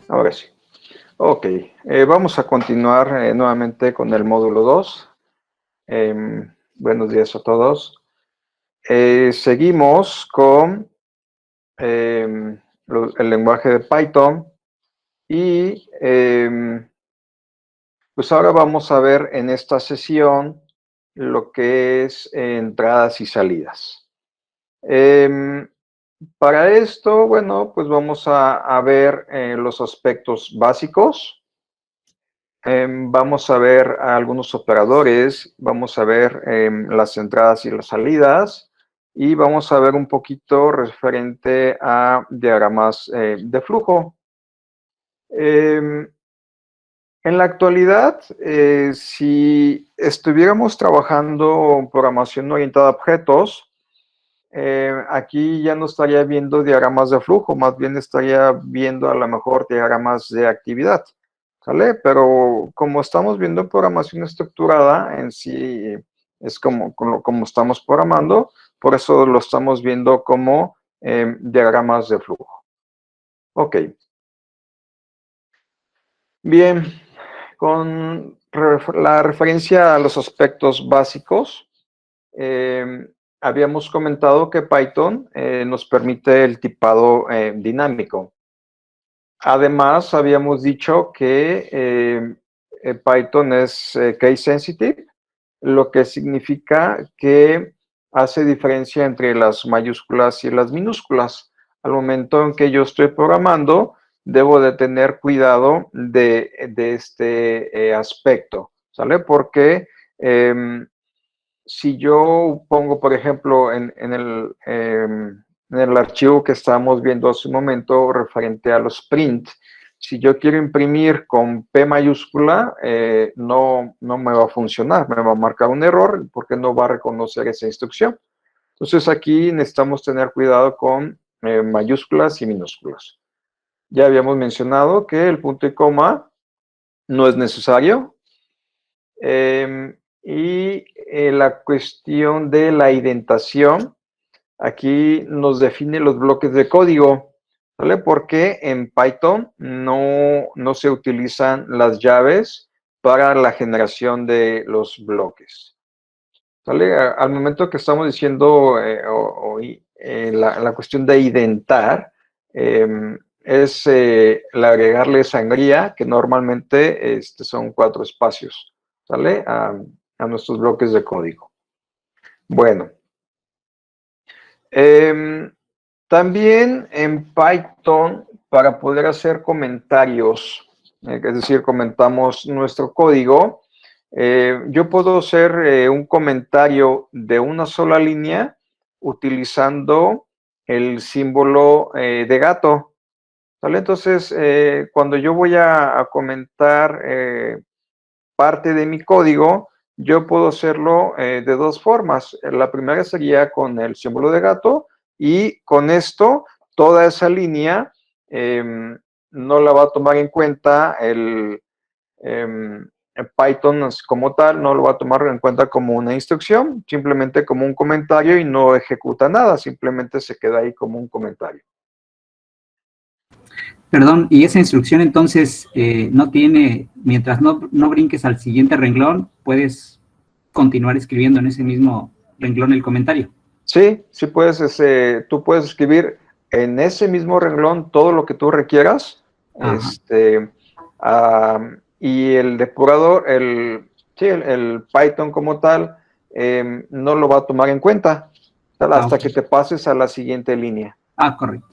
Ahora sí. Ok, vamos a continuar nuevamente con el módulo 2. Buenos días a todos. Seguimos con el lenguaje de Python y pues ahora vamos a ver en esta sesión lo que es entradas y salidas. Para esto, bueno, pues vamos a ver los aspectos básicos. Vamos a ver algunos operadores, vamos a ver las entradas y las salidas y vamos a ver un poquito referente a diagramas de flujo. En la actualidad, si estuviéramos trabajando programación orientada a objetos, aquí ya no estaría viendo diagramas de flujo, más bien estaría viendo a lo mejor diagramas de actividad, ¿sale? Pero como estamos viendo programación estructurada, en sí es como estamos programando, por eso lo estamos viendo como diagramas de flujo. Ok. Bien, con la referencia a los aspectos básicos, habíamos comentado que Python nos permite el tipado dinámico. Además, habíamos dicho que Python es case sensitive, lo que significa que hace diferencia entre las mayúsculas y las minúsculas. Al momento en que yo estoy programando, debo de tener cuidado de este aspecto, ¿sale? Porque si yo pongo, por ejemplo, en el archivo que estábamos viendo hace un momento referente a los print, si yo quiero imprimir con P mayúscula, no me va a funcionar, me va a marcar un error porque no va a reconocer esa instrucción. Entonces aquí necesitamos tener cuidado con mayúsculas y minúsculas. Ya habíamos mencionado que el punto y coma no es necesario. La cuestión de la indentación, aquí nos define los bloques de código, ¿vale? Porque en Python no se utilizan las llaves para la generación de los bloques, ¿vale? Al momento que estamos diciendo la cuestión de indentar, es el agregarle sangría, que normalmente son 4 espacios, ¿sale? A nuestros bloques de código. Bueno. También en Python, para poder hacer comentarios, es decir, comentamos nuestro código, yo puedo hacer un comentario de una sola línea utilizando el símbolo de gato, ¿vale? Entonces, cuando yo voy a comentar parte de mi código, yo puedo hacerlo de dos formas. La primera sería con el símbolo de gato y con esto toda esa línea no la va a tomar en cuenta Python como tal, no lo va a tomar en cuenta como una instrucción, simplemente como un comentario y no ejecuta nada, simplemente se queda ahí como un comentario. Perdón, y esa instrucción entonces no tiene, mientras no brinques al siguiente renglón, puedes continuar escribiendo en ese mismo renglón el comentario. Sí, sí puedes, tú puedes escribir en ese mismo renglón todo lo que tú requieras. Y el depurador, el Python como tal, no lo va a tomar en cuenta hasta que te pases a la siguiente línea. Correcto.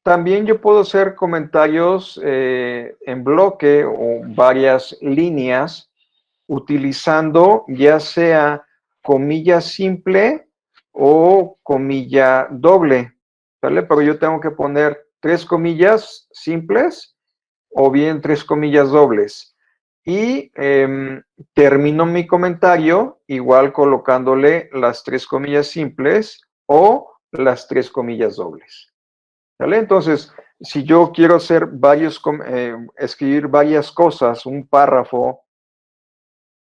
También yo puedo hacer comentarios en bloque o varias líneas utilizando ya sea comilla simple o comilla doble, ¿vale? Pero yo tengo que poner 3 comillas simples o bien 3 comillas dobles. Y termino mi comentario igual colocándole las 3 comillas simples o las 3 comillas dobles. ¿Vale? Entonces, si yo quiero hacer escribir varias cosas, un párrafo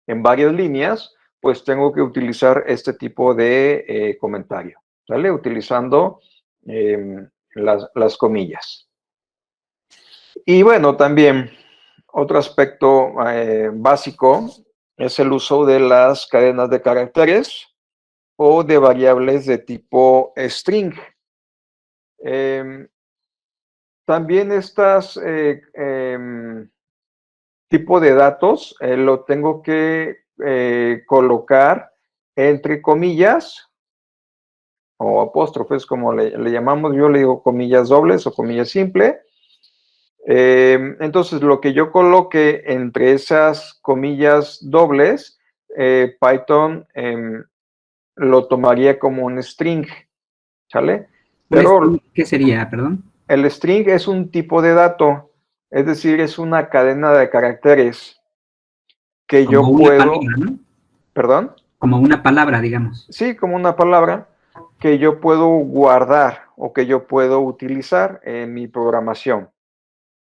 en varias líneas, pues tengo que utilizar este tipo de comentario, ¿vale? Utilizando las comillas. Y bueno, también otro aspecto básico es el uso de las cadenas de caracteres o de variables de tipo string. También estas tipo de datos lo tengo que colocar entre comillas o apóstrofes, como le llamamos. Yo le digo comillas dobles o comillas simple. Entonces, lo que yo coloque entre esas comillas dobles, Python lo tomaría como un string, ¿sale? Pero ¿Qué sería, perdón? el string es un tipo de dato, es decir, es una cadena de caracteres que Como yo una puedo, palabra, ¿no? perdón, Como una palabra, digamos. sí, como una palabra que yo puedo guardar o que yo puedo utilizar en mi programación,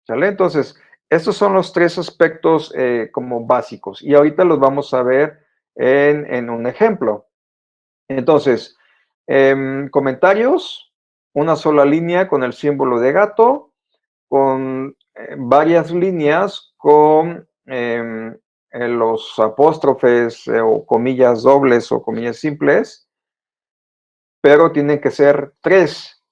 ¿sale? Entonces, estos son los tres aspectos como básicos y ahorita los vamos a ver en un ejemplo. Entonces, comentarios, una sola línea con el símbolo de gato, con varias líneas con los apóstrofes o comillas dobles o comillas simples, pero tienen que ser 3.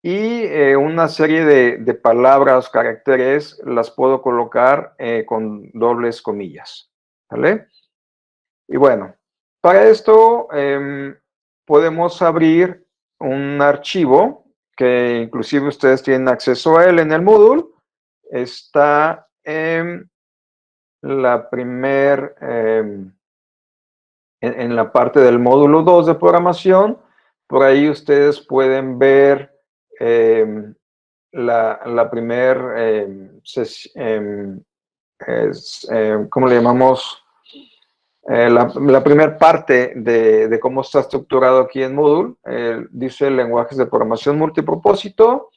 Y una serie de palabras, caracteres, las puedo colocar con dobles comillas, ¿vale? Y bueno, para esto podemos abrir un archivo que inclusive ustedes tienen acceso a él en el Moodle. Está en la en la parte del módulo 2 de programación. Por ahí ustedes pueden ver la ¿cómo le llamamos? La primera parte de cómo está estructurado aquí en Moodle, dice lenguajes de programación multipropósito.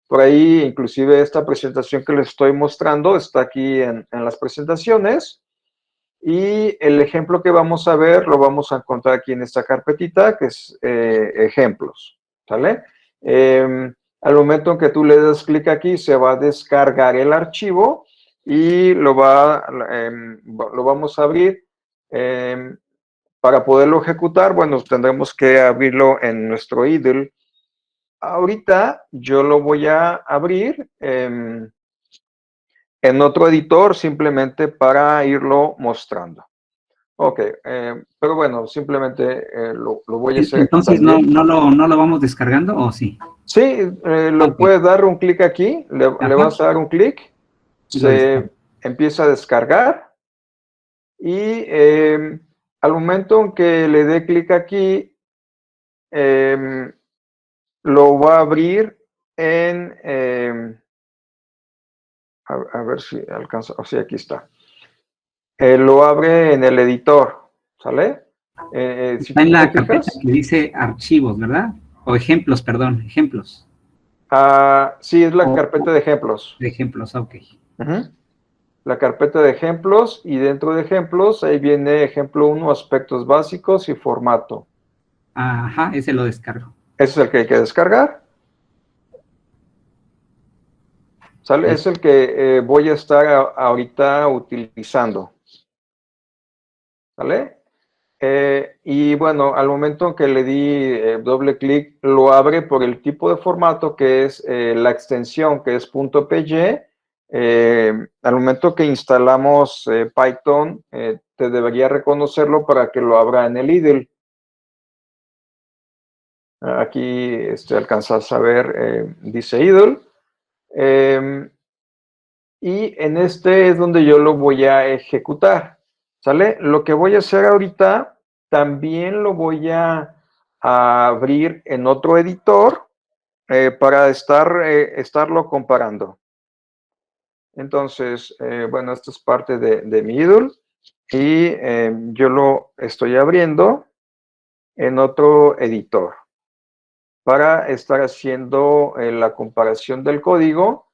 Por ahí, inclusive, esta presentación que les estoy mostrando está aquí en las presentaciones. Y el ejemplo que vamos a ver lo vamos a encontrar aquí en esta carpetita, que es ejemplos, ¿sale? Al momento en que tú le das clic aquí, se va a descargar el archivo y lo vamos a abrir. Para poderlo ejecutar, bueno, tendremos que abrirlo en nuestro idle. Ahorita yo lo voy a abrir en otro editor simplemente para irlo mostrando. Ok, pero bueno, simplemente lo voy a hacer aquí Entonces, ¿no, también. no lo vamos descargando o sí? Sí, lo Ok. puedes dar un clic aquí, le Ajá. vas a dar un clic, Y lo descargo. se empieza a descargar y al momento en que le dé clic aquí, lo va a abrir en, a ver si alcanza, o sea, aquí está. Lo abre en el editor, ¿sale? Si Está en tú te la carpeta fijas, que dice archivos, ¿verdad? O ejemplos, perdón, ejemplos. sí, es la O carpeta de ejemplos. de ejemplos, ok. Ujú. La carpeta de ejemplos y dentro de ejemplos, ahí viene ejemplo 1, aspectos básicos y formato. Ajá, ese lo descargo. Ese es el que hay que descargar. ¿Sale? Es el que voy a estar ahorita utilizando. ¿Vale? Y bueno, al momento en que le di doble clic, lo abre por el tipo de formato que es la extensión, que es .py. Al momento que instalamos Python, te debería reconocerlo para que lo abra en el idle. Aquí alcanzas a ver, dice idle. Y en este es donde yo lo voy a ejecutar. ¿Sale? Lo que voy a hacer ahorita, también lo voy a abrir en otro editor para estarlo comparando. Entonces, bueno, esto es parte de mi idle y yo lo estoy abriendo en otro editor para estar haciendo la comparación del código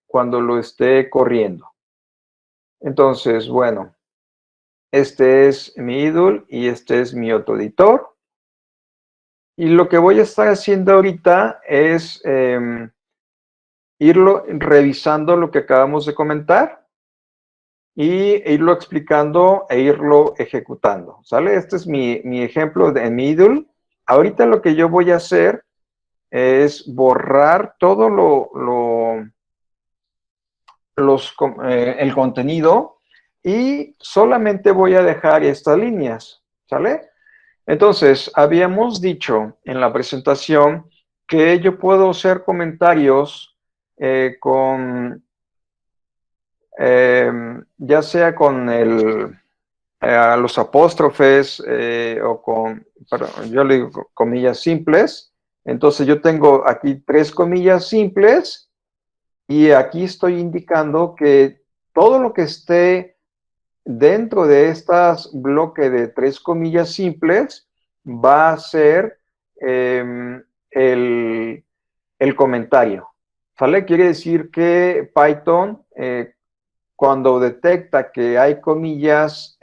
cuando lo esté corriendo. Entonces, bueno, este es mi idle y este es mi otro editor. Y lo que voy a estar haciendo ahorita es irlo revisando lo que acabamos de comentar y irlo explicando e irlo ejecutando, ¿sale? Este es mi ejemplo en Moodle. Ahorita lo que yo voy a hacer es borrar todo el contenido y solamente voy a dejar estas líneas, ¿sale? Entonces, habíamos dicho en la presentación que yo puedo hacer comentarios con, ya sea con los apóstrofes o con, perdón, yo le digo comillas simples. Entonces, yo tengo aquí 3 comillas simples y aquí estoy indicando que todo lo que esté dentro de estas bloques de 3 comillas simples va a ser el comentario. ¿Sale? Quiere decir que Python, cuando detecta que hay comillas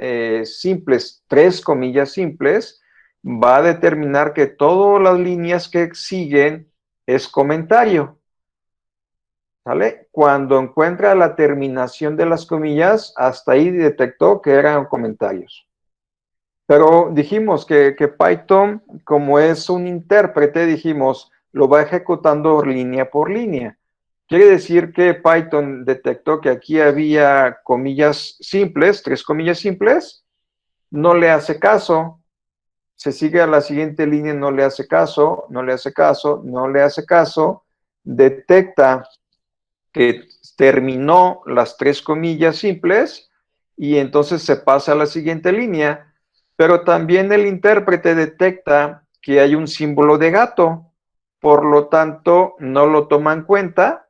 simples, 3 comillas simples, va a determinar que todas las líneas que siguen es comentario. ¿Sale? Cuando encuentra la terminación de las comillas, hasta ahí detectó que eran comentarios. Pero dijimos que Python, como es un intérprete, dijimos, lo va ejecutando línea por línea. Quiere decir que Python detectó que aquí había comillas simples, 3 comillas simples, no le hace caso, se sigue a la siguiente línea, no le hace caso, no le hace caso, no le hace caso, detecta que terminó las 3 comillas simples y entonces se pasa a la siguiente línea, pero también el intérprete detecta que hay un símbolo de gato, por lo tanto no lo toma en cuenta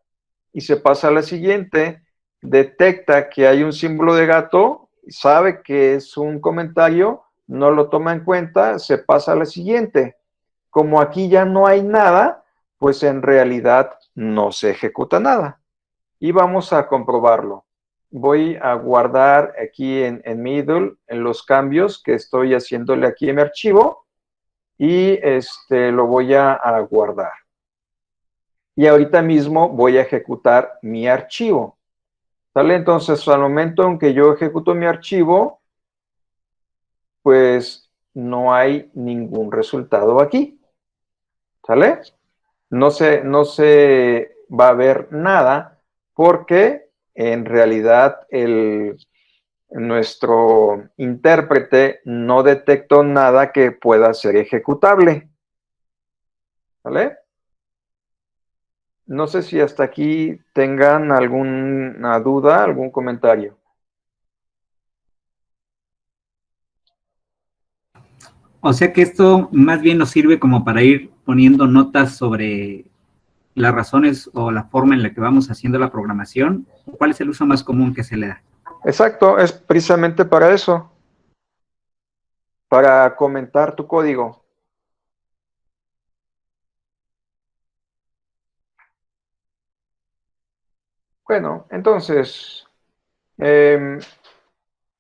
y se pasa a la siguiente, detecta que hay un símbolo de gato, sabe que es un comentario, no lo toma en cuenta, se pasa a la siguiente. Como aquí ya no hay nada, pues en realidad no se ejecuta nada. Y vamos a comprobarlo. Voy a guardar aquí en Moodle en los cambios que estoy haciéndole aquí en mi archivo y lo voy a guardar. Y ahorita mismo voy a ejecutar mi archivo. ¿Sale? Entonces, al momento en que yo ejecuto mi archivo, pues no hay ningún resultado aquí. ¿Sale? No se va a ver nada porque en realidad nuestro intérprete no detectó nada que pueda ser ejecutable. ¿Vale? No sé si hasta aquí tengan alguna duda, algún comentario. O sea que esto más bien nos sirve como para ir poniendo notas sobre las razones o la forma en la que vamos haciendo la programación. ¿Cuál es el uso más común que se le da? Exacto, es precisamente para eso, para comentar tu código. Bueno, entonces,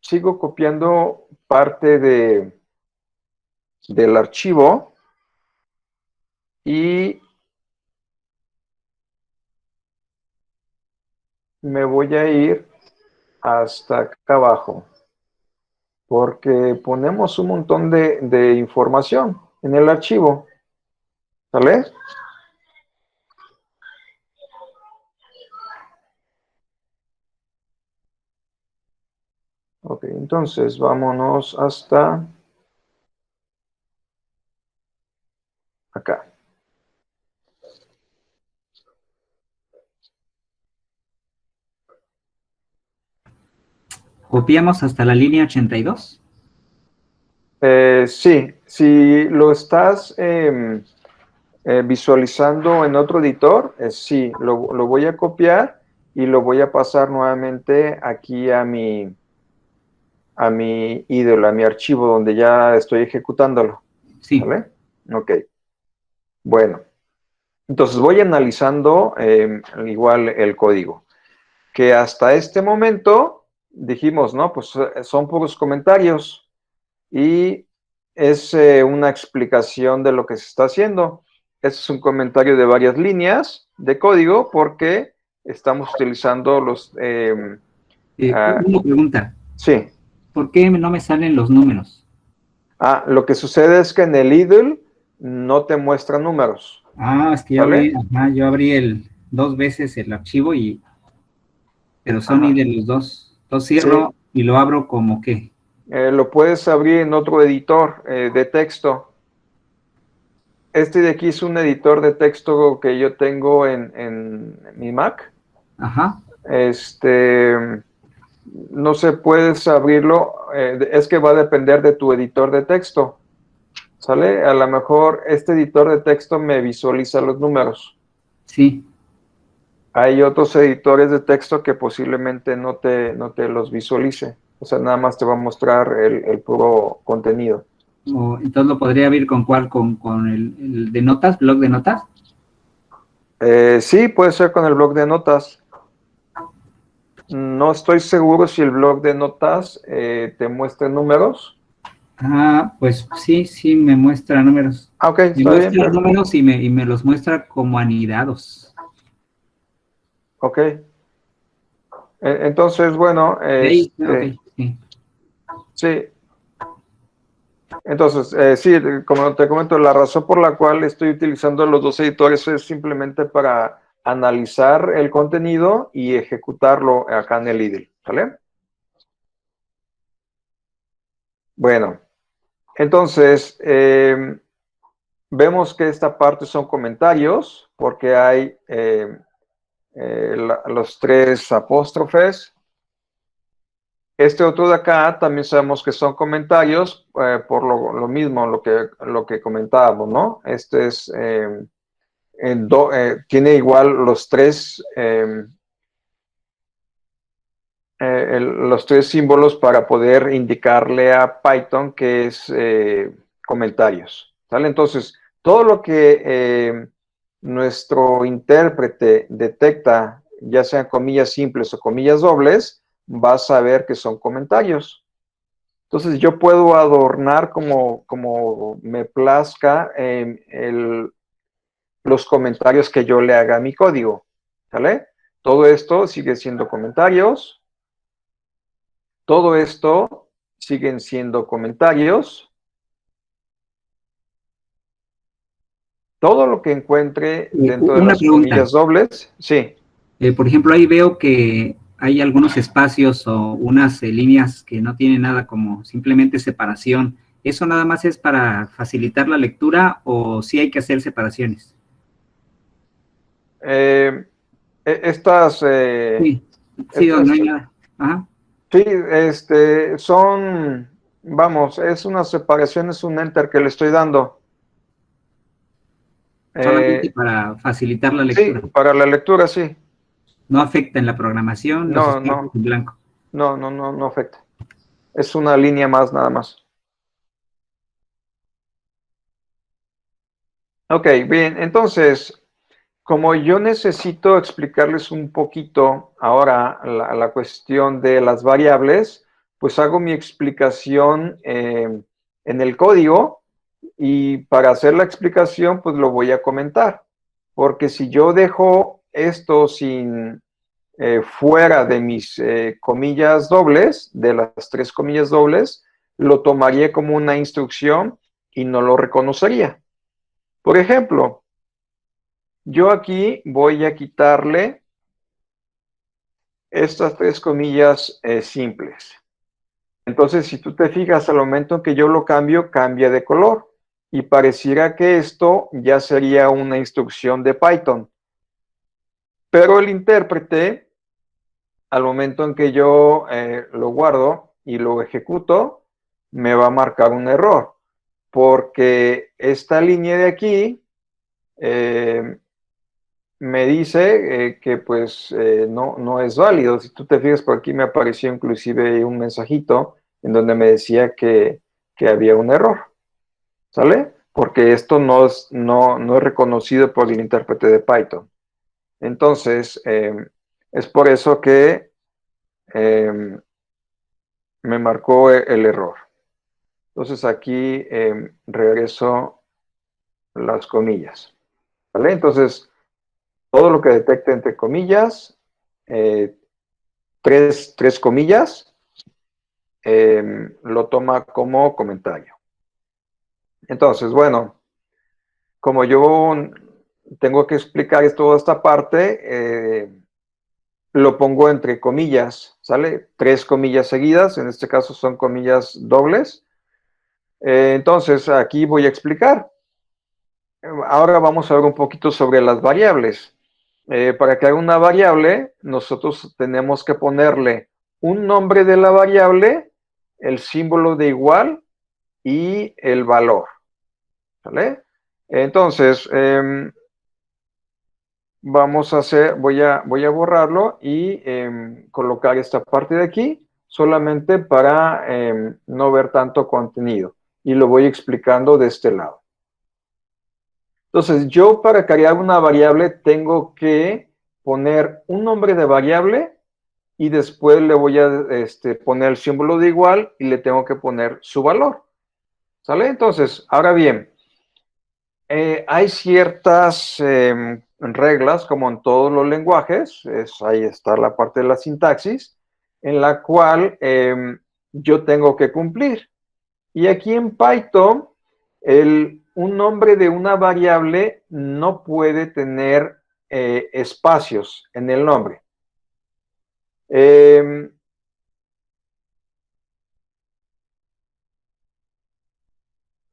sigo copiando parte del archivo y me voy a ir hasta acá abajo, porque ponemos un montón de información en el archivo, ¿vale? Ok, entonces vámonos hasta acá. ¿Copiamos hasta la línea 82? Sí, si lo estás visualizando en otro editor, sí, lo voy a copiar y lo voy a pasar nuevamente aquí a mi ídolo, a mi archivo donde ya estoy ejecutándolo. Sí. ¿Vale? Ok. Bueno, entonces voy analizando igual el código. Que hasta este momento dijimos, ¿no? Pues son puros comentarios y es una explicación de lo que se está haciendo. Este es un comentario de varias líneas de código porque estamos utilizando los... Una pregunta. Sí. ¿Por qué no me salen los números? Lo que sucede es que en el idle no te muestra números. Es que yo abrí dos veces el archivo pero son idle los dos. Lo cierro Sí. y lo abro como que. Lo puedes abrir en otro editor de texto. Este de aquí es un editor de texto que yo tengo en mi Mac. Ajá. No sé, puedes abrirlo, es que va a depender de tu editor de texto, ¿sale? A lo mejor este editor de texto me visualiza los números. Sí. Hay otros editores de texto que posiblemente no te los visualice, o sea, nada más te va a mostrar el puro contenido. Entonces lo podría abrir con cuál, con el de notas, blog de notas. Sí, puede ser con el blog de notas. No estoy seguro si el blog de notas te muestra números. Pues sí, me muestra números. Ok, Me está bien. muestra números y me los muestra como anidados. Ok. Entonces, bueno, Okay, sí. Sí. Entonces, sí, como te comento, la razón por la cual estoy utilizando los dos editores es simplemente para analizar el contenido y ejecutarlo acá en el idle, ¿vale? Bueno, entonces, vemos que esta parte son comentarios, porque hay los tres apóstrofes. Este otro de acá también sabemos que son comentarios por lo mismo, lo que comentábamos, ¿no? Este es, tiene igual los tres símbolos para poder indicarle a Python que es comentarios, ¿sale? Entonces, todo lo que nuestro intérprete detecta, ya sean comillas simples o comillas dobles, va a saber que son comentarios. Entonces yo puedo adornar como me plazca los comentarios que yo le haga a mi código, ¿sale? Todo esto sigue siendo comentarios. Todo esto siguen siendo comentarios. Todo lo que encuentre dentro de Una las pregunta. comillas dobles, sí. Por ejemplo, ahí veo que hay algunos espacios o unas líneas que no tienen nada como simplemente separación. ¿Eso nada más es para facilitar la lectura o sí hay que hacer separaciones? Estas, Sí, no hay nada. Ajá. sí, son, vamos, es una separación, es un enter que le estoy dando. Solamente para facilitar la Sí, lectura. para la lectura, sí. No afecta en la programación los No, espacios no, en blanco. no afecta. Es una línea más nada más. Ok, bien, entonces, como yo necesito explicarles un poquito ahora la cuestión de las variables, pues hago mi explicación en el código y para hacer la explicación, pues lo voy a comentar. Porque si yo dejo esto sin fuera de mis comillas dobles, de las tres comillas dobles, lo tomaría como una instrucción y no lo reconocería. Por ejemplo, yo aquí voy a quitarle estas tres comillas simples. Entonces, si tú te fijas, al momento en que yo lo cambio, cambia de color. Y pareciera que esto ya sería una instrucción de Python. Pero el intérprete, al momento en que yo lo guardo y lo ejecuto, me va a marcar un error. Porque esta línea de aquí me dice que pues no es válido. Si tú te fijas, por aquí me apareció inclusive un mensajito en donde me decía que había un error, ¿sale? Porque esto no es reconocido por el intérprete de Python. Entonces, es por eso que me marcó el error. Entonces aquí regreso las comillas, ¿vale? Entonces, todo lo que detecte entre comillas, tres comillas, lo toma como comentario. Entonces, bueno, como yo tengo que explicar toda esta parte, lo pongo entre comillas, ¿sale? Tres comillas seguidas, en este caso son comillas dobles. Entonces, aquí voy a explicar. Ahora vamos a ver un poquito sobre las variables. Para crear una variable, nosotros tenemos que ponerle un nombre de la variable, el símbolo de igual y el valor, ¿vale? Entonces, vamos a hacer, voy a borrarlo y colocar esta parte de aquí, solamente para no ver tanto contenido. Y lo voy explicando de este lado. Entonces, yo para crear una variable tengo que poner un nombre de variable y después le voy a poner el símbolo de igual y le tengo que poner su valor. ¿Sale? Entonces, ahora bien, hay ciertas reglas, como en todos los lenguajes, ahí está la parte de la sintaxis, en la cual yo tengo que cumplir. Y aquí en Python, un nombre de una variable no puede tener espacios en el nombre.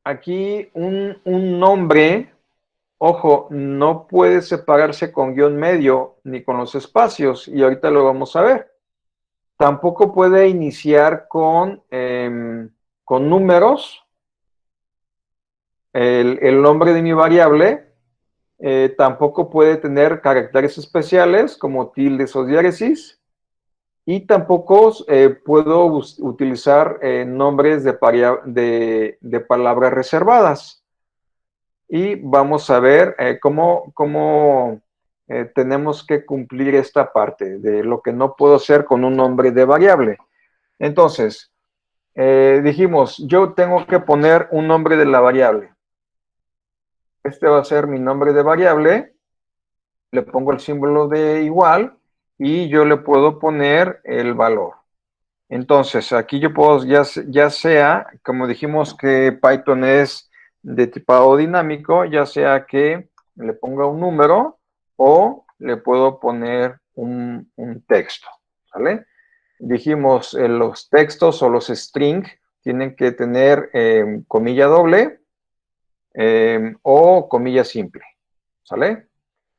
Aquí un nombre, ojo, no puede separarse con guión medio ni con los espacios, y ahorita lo vamos a ver. Tampoco puede iniciar con números. El nombre de mi variable tampoco puede tener caracteres especiales como tildes o diéresis. Y tampoco puedo utilizar nombres de palabras reservadas. Y vamos a ver cómo tenemos que cumplir esta parte de lo que no puedo hacer con un nombre de variable. Entonces, dijimos, yo tengo que poner un nombre de la variable. Este va a ser mi nombre de variable. Le pongo el símbolo de igual y yo le puedo poner el valor. Entonces, aquí yo puedo, ya sea, como dijimos que Python es de tipado dinámico, ya sea que le ponga un número o le puedo poner un texto, ¿vale? Dijimos, los textos o los string tienen que tener comilla doble o comilla simple, ¿sale?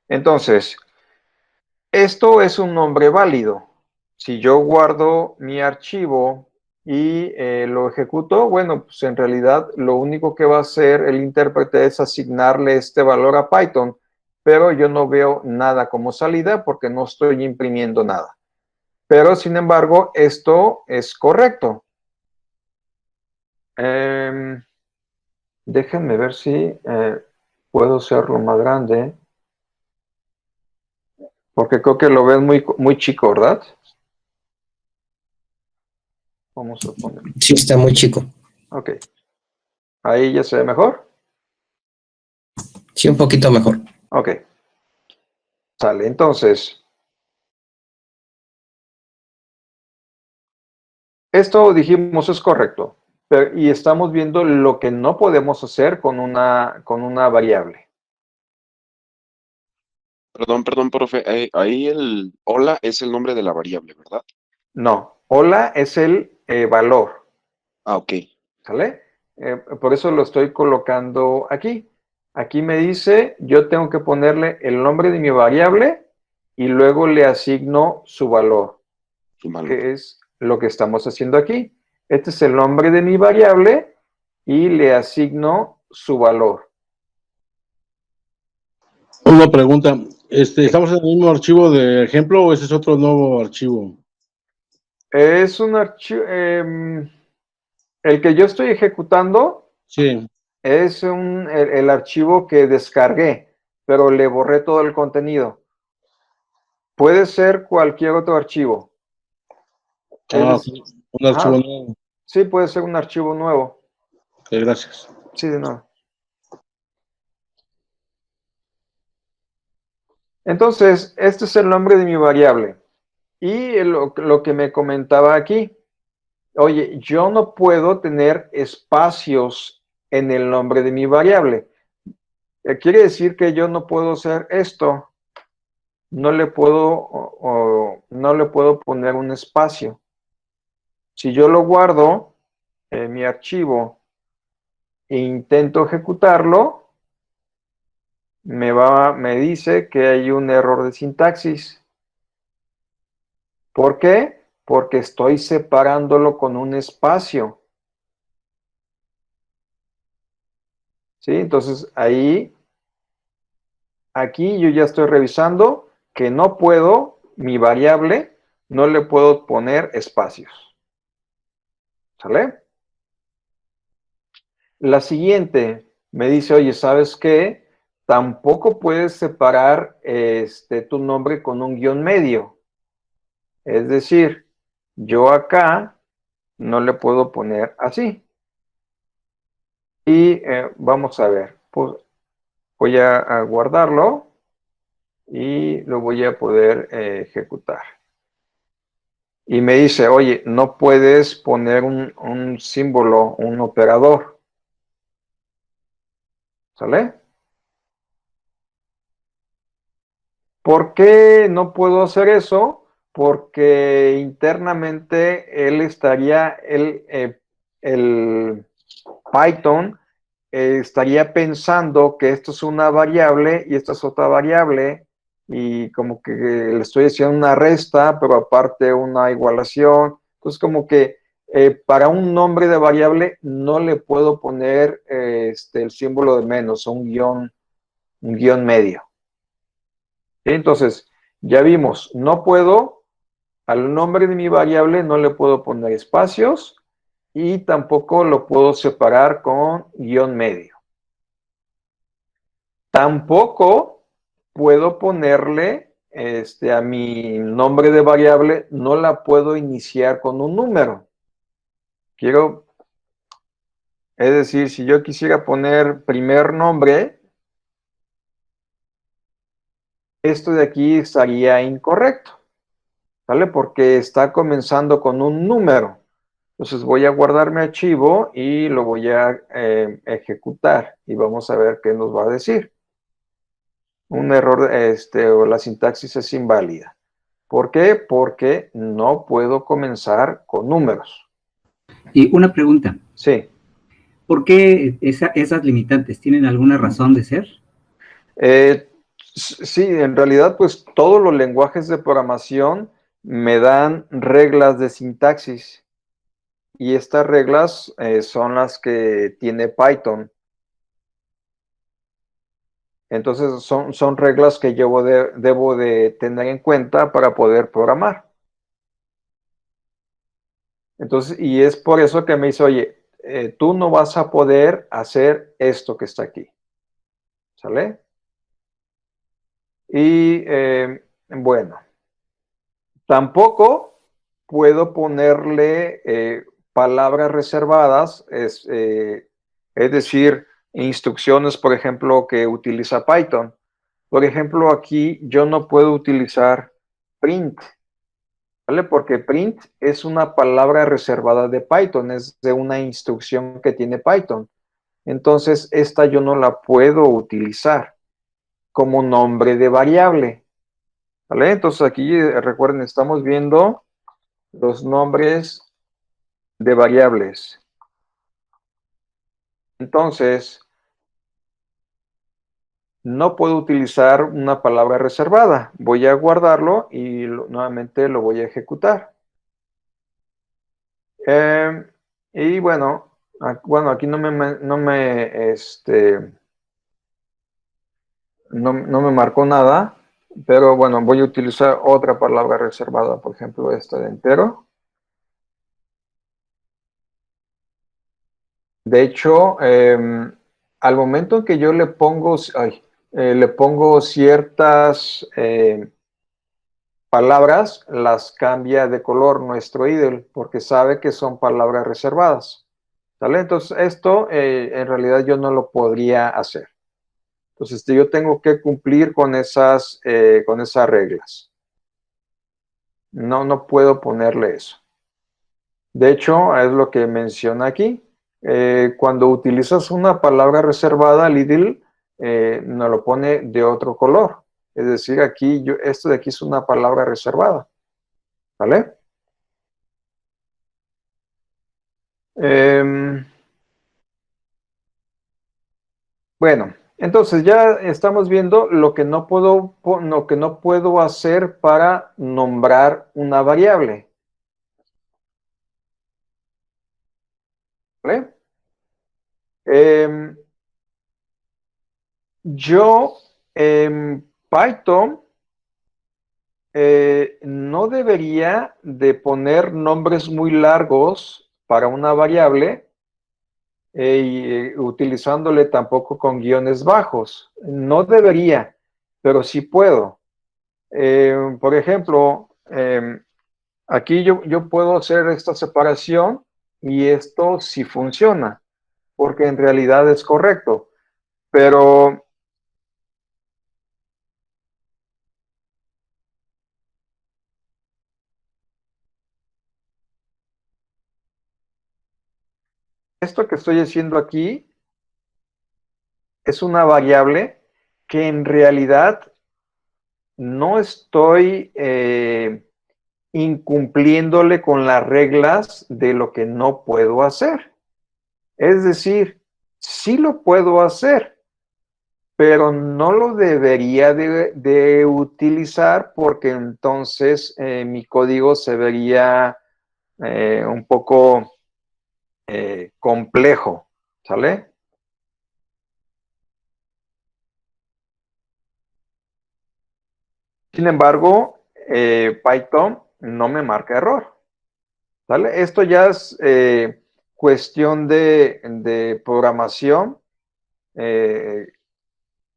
Entonces, esto es un nombre válido. Si yo guardo mi archivo y lo ejecuto, bueno, pues en realidad lo único que va a hacer el intérprete es asignarle este valor a Python, pero yo no veo nada como salida porque no estoy imprimiendo nada. Pero, sin embargo, esto es correcto. Déjenme ver si puedo hacerlo más grande, porque creo que lo ven muy chico, ¿verdad? Vamos a poner. Sí, está muy chico. Ok. Ahí ya se ve mejor. Sí, un poquito mejor. Ok. Sale, entonces. Esto dijimos es correcto. Y estamos viendo lo que no podemos hacer con una variable. Perdón, profe. Ahí el hola es el nombre de la variable, ¿verdad? No. Hola es el valor. Ah, ok. ¿Sale? Por eso lo estoy colocando aquí. Aquí me dice, yo tengo que ponerle el nombre de mi variable y luego le asigno su valor, Su valor. que es lo que estamos haciendo aquí. Este es el nombre de mi variable y le asigno su valor. Una pregunta, ¿estamos en el mismo archivo de ejemplo o ese es otro nuevo archivo? Es un archivo, el que yo estoy ejecutando Sí. es el archivo que descargué, pero le borré todo el contenido. Puede ser cualquier otro archivo. Un archivo Ajá, nuevo. sí, puede ser un archivo nuevo. Gracias. Sí, de nada. Entonces, este es el nombre de mi variable. Y lo que me comentaba aquí, oye, yo no puedo tener espacios en el nombre de mi variable. Quiere decir que yo no puedo hacer esto. No le puedo poner un espacio. Si yo lo guardo en mi archivo e intento ejecutarlo, me dice que hay un error de sintaxis. ¿Por qué? Porque estoy separándolo con un espacio. ¿Sí? Entonces aquí yo ya estoy revisando que no puedo, mi variable, no le puedo poner espacios. ¿Sale? La siguiente me dice, oye, ¿sabes qué? Tampoco puedes separar tu nombre con un guión medio. Es decir, yo acá no le puedo poner así. Y vamos a ver, pues voy a guardarlo y lo voy a poder ejecutar. Y me dice, oye, no puedes poner un símbolo, un operador. ¿Sale? ¿Por qué no puedo hacer eso? Porque internamente el Python estaría pensando que esto es una variable y esta es otra variable y como que le estoy haciendo una resta, pero aparte una igualación. Entonces como que para un nombre de variable no le puedo poner el símbolo de menos o un guión medio. Entonces, ya vimos, no puedo, al nombre de mi variable no le puedo poner espacios y tampoco lo puedo separar con guión medio. Tampoco puedo ponerle a mi nombre de variable, no la puedo iniciar con un número. Es decir, si yo quisiera poner primer nombre, esto de aquí estaría incorrecto, ¿vale? Porque está comenzando con un número. Entonces voy a guardar mi archivo y lo voy a ejecutar y vamos a ver qué nos va a decir. Un error o la sintaxis es inválida. ¿Por qué? Porque no puedo comenzar con números. Y una pregunta. Sí. ¿Por qué esas limitantes tienen alguna razón de ser? Sí, en realidad, pues todos los lenguajes de programación me dan reglas de sintaxis y estas reglas son las que tiene Python. Entonces son reglas que yo debo de tener en cuenta para poder programar. Entonces, y es por eso que me dice, oye, tú no vas a poder hacer esto que está aquí. ¿Sale? Y bueno, tampoco puedo ponerle palabras reservadas, es decir, instrucciones, por ejemplo, que utiliza Python. Por ejemplo, aquí yo no puedo utilizar print, ¿vale? Porque print es una palabra reservada de Python, es de una instrucción que tiene Python. Entonces, esta yo no la puedo utilizar como nombre de variable, ¿vale? Entonces aquí, recuerden, estamos viendo los nombres de variables. Entonces, no puedo utilizar una palabra reservada. Voy a guardarlo y nuevamente lo voy a ejecutar. Y bueno, aquí no me marcó nada, pero bueno, voy a utilizar otra palabra reservada, por ejemplo, esta de entero. De hecho, al momento en que yo le pongo ciertas palabras, las cambia de color nuestro IDLE, porque sabe que son palabras reservadas. ¿Sale? Entonces, esto en realidad yo no lo podría hacer. Entonces, yo tengo que cumplir con esas reglas. No puedo ponerle eso. De hecho, es lo que menciona aquí. Cuando utilizas una palabra reservada, Lidl nos lo pone de otro color. Es decir, aquí, esto de aquí es una palabra reservada. ¿Vale? Bueno, entonces ya estamos viendo lo que no puedo hacer para nombrar una variable. ¿Vale? Yo en Python no debería de poner nombres muy largos para una variable y utilizándole tampoco con guiones bajos. No debería, pero sí puedo. Por ejemplo, aquí yo puedo hacer esta separación y esto sí funciona, porque en realidad es correcto. Pero esto que estoy haciendo aquí es una variable que en realidad no estoy incumpliéndole con las reglas de lo que no puedo hacer. Es decir, sí lo puedo hacer, pero no lo debería de utilizar porque entonces mi código se vería un poco complejo, ¿sale? Sin embargo, Python no me marca error, ¿sale? Esto ya es cuestión de programación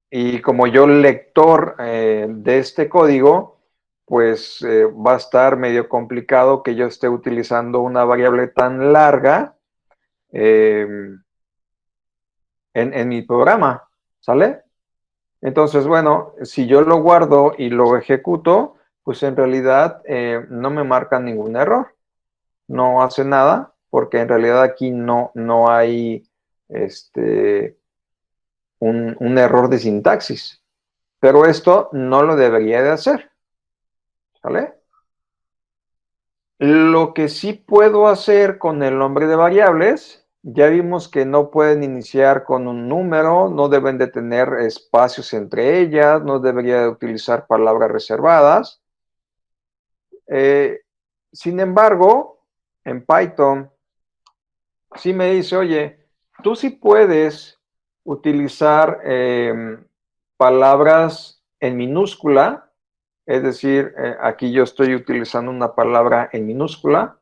y como yo lector de este código, pues va a estar medio complicado que yo esté utilizando una variable tan larga en mi programa, ¿sale? Entonces, bueno, si yo lo guardo y lo ejecuto, pues en realidad no me marca ningún error, no hace nada, porque en realidad aquí no hay un error de sintaxis. Pero esto no lo debería de hacer, ¿vale? Lo que sí puedo hacer con el nombre de variables, ya vimos que no pueden iniciar con un número, no deben de tener espacios entre ellas, no debería de utilizar palabras reservadas. Sin embargo, en Python, sí me dice, oye, tú sí puedes utilizar palabras en minúscula, es decir, aquí yo estoy utilizando una palabra en minúscula.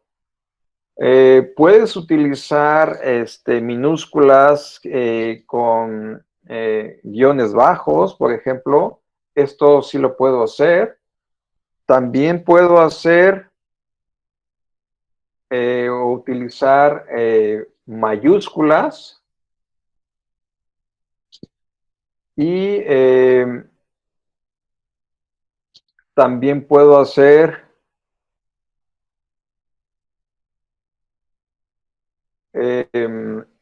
Puedes utilizar minúsculas con guiones bajos, por ejemplo. Esto sí lo puedo hacer. También puedo hacer o utilizar mayúsculas y también puedo hacer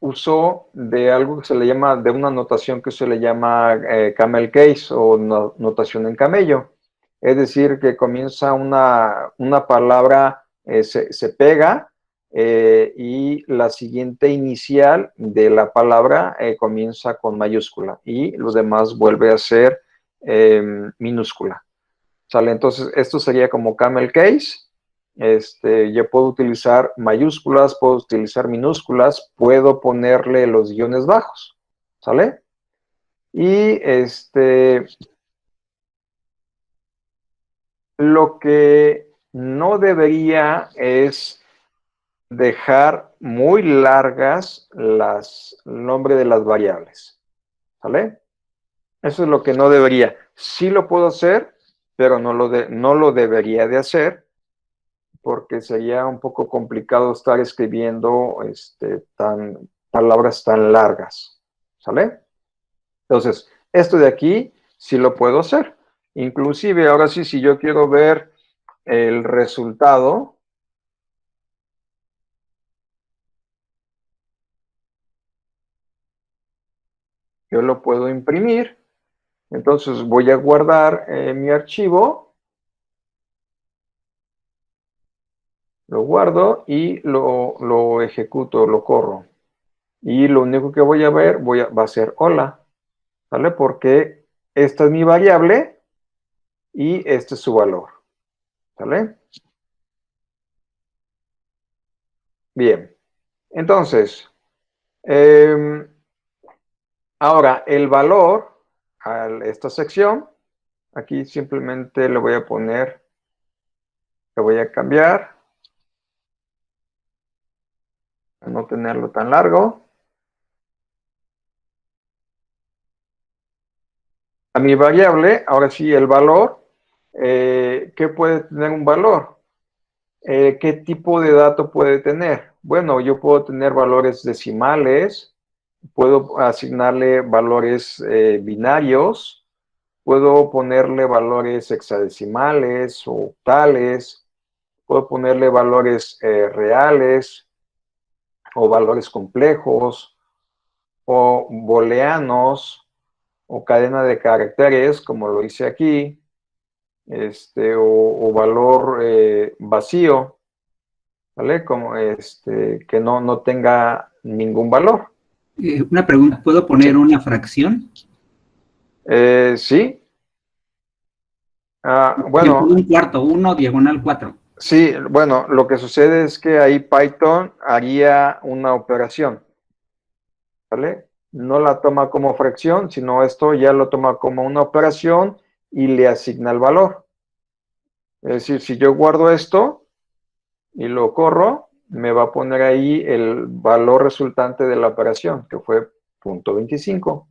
uso de algo que se le llama, de una notación que se le llama camel case o notación en camello. Es decir, que comienza una palabra, se pega y la siguiente inicial de la palabra comienza con mayúscula y los demás vuelve a ser minúscula. ¿Sale? Entonces, esto sería como camel case. Yo puedo utilizar mayúsculas, puedo utilizar minúsculas, puedo ponerle los guiones bajos, ¿sale? Y lo que no debería es dejar muy largas el nombre de las variables, ¿sale? Eso es lo que no debería. Sí lo puedo hacer, pero no lo debería de hacer, porque sería un poco complicado estar escribiendo palabras tan largas, ¿sale? Entonces, esto de aquí sí lo puedo hacer. Inclusive, ahora sí, si yo quiero ver el resultado, yo lo puedo imprimir. Entonces voy a guardar mi archivo, lo guardo y lo ejecuto, lo corro. Y lo único que voy a ver va a ser hola, ¿vale? Porque esta es mi variable y este es su valor, ¿vale? Bien, entonces, ahora el valor a esta sección, aquí simplemente le voy a poner, le voy a cambiar, a no tenerlo tan largo. A mi variable, ahora sí, el valor, ¿qué puede tener un valor? ¿Qué tipo de dato puede tener? Bueno, yo puedo tener valores decimales, puedo asignarle valores binarios, puedo ponerle valores hexadecimales o octales, puedo ponerle valores reales o valores complejos o booleanos o cadena de caracteres, como lo hice aquí, o valor vacío, ¿vale? Como que no tenga ningún valor. Una pregunta, ¿puedo poner una fracción? Sí. Bueno, Bueno, un cuarto, 1 diagonal 4. sí, bueno, lo que sucede es que ahí Python haría una operación, ¿vale? No la toma como fracción, sino esto ya lo toma como una operación y le asigna el valor. Es decir, si yo guardo esto y lo corro, me va a poner ahí el valor resultante de la operación, que fue 0.25.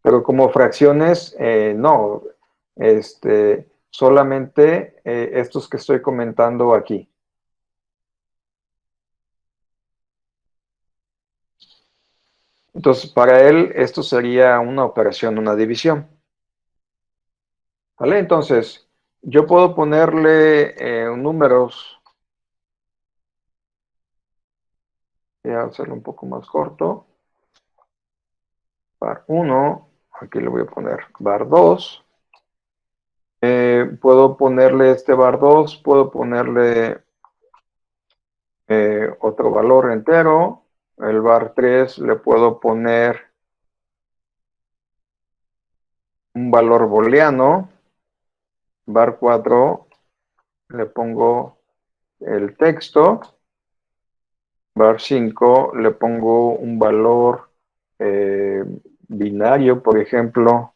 Pero como fracciones, no. Solamente estos que estoy comentando aquí. Entonces, para él, esto sería una operación, una división. ¿Vale? Entonces, yo puedo ponerle números. Voy a hacerlo un poco más corto. Var 1. Aquí le voy a poner var 2. Puedo ponerle este var 2. Puedo ponerle otro valor entero. El var 3 le puedo poner un valor booleano. Var 4 le pongo el texto. Var 5 le pongo un valor binario, por ejemplo.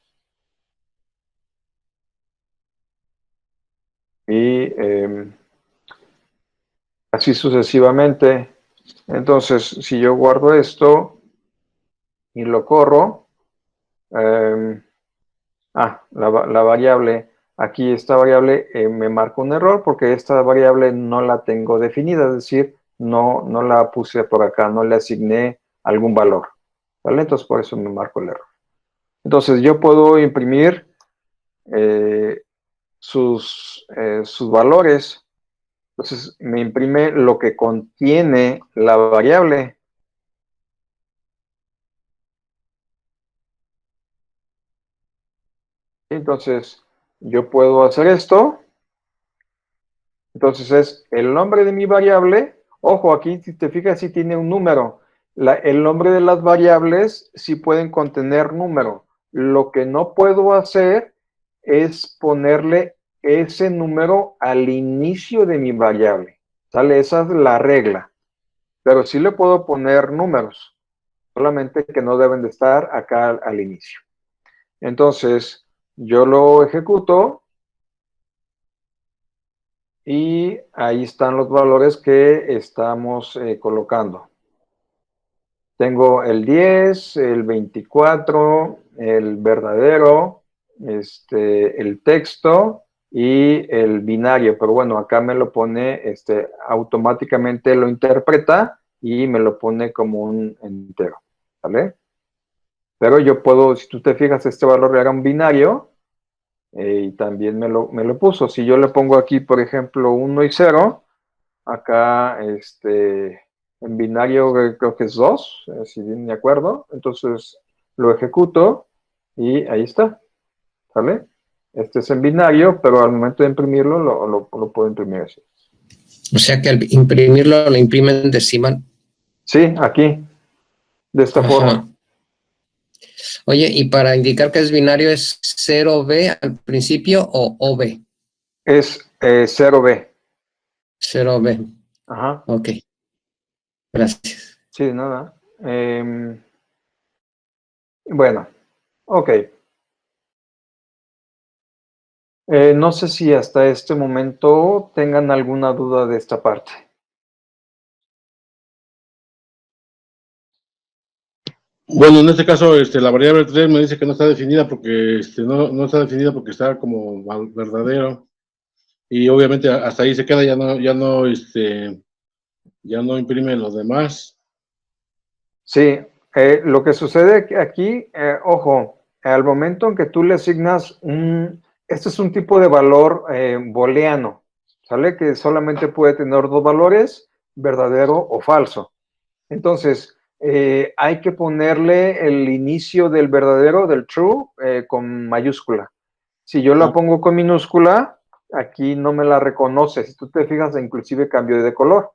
Y así sucesivamente. Entonces, si yo guardo esto y lo corro, la variable, aquí esta variable me marca un error porque esta variable no la tengo definida, es decir, no la puse por acá, no le asigné algún valor, ¿vale? Entonces, por eso me marco el error. Entonces, yo puedo imprimir sus valores. Entonces, me imprime lo que contiene la variable. Entonces, yo puedo hacer esto. Entonces, es el nombre de mi variable. Ojo, aquí, si te fijas, sí tiene un número. El nombre de las variables sí pueden contener número. Lo que no puedo hacer es ponerle ese número al inicio de mi variable. ¿Sale? Esa es la regla. Pero sí le puedo poner números. Solamente que no deben de estar acá al inicio. Entonces, yo lo ejecuto y ahí están los valores que estamos colocando. Tengo el 10, el 24, el verdadero, el texto y el binario. Pero bueno, acá me lo pone, automáticamente lo interpreta y me lo pone como un entero, ¿vale? Pero yo puedo, si tú te fijas, este valor era un binario, y también me lo puso. Si yo le pongo aquí, por ejemplo, 1 y 0, acá, en binario creo que es 2, si bien me acuerdo, entonces lo ejecuto y ahí está, ¿vale? Este es en binario, pero al momento de imprimirlo lo puedo imprimir así. O sea que al imprimirlo lo imprime en decimal. Sí, aquí, de esta forma. Oye, y para indicar que es binario, ¿es 0B al principio o OB? Es 0B. 0B. Ajá. Ok, gracias. Sí, nada. Bueno, ok. No sé si hasta este momento tengan alguna duda de esta parte. Bueno, en este caso, la variable 3 me dice que no está definida porque no está definida porque está como verdadero. Y obviamente hasta ahí se queda, ya no imprime los demás. Sí, lo que sucede aquí, ojo, al momento en que tú le asignas este es un tipo de valor booleano, ¿sale? Que solamente puede tener dos valores, verdadero o falso. Entonces, hay que ponerle el inicio del verdadero, del true, con mayúscula. Si yo la pongo con minúscula, aquí no me la reconoce. Si tú te fijas, inclusive cambio de color.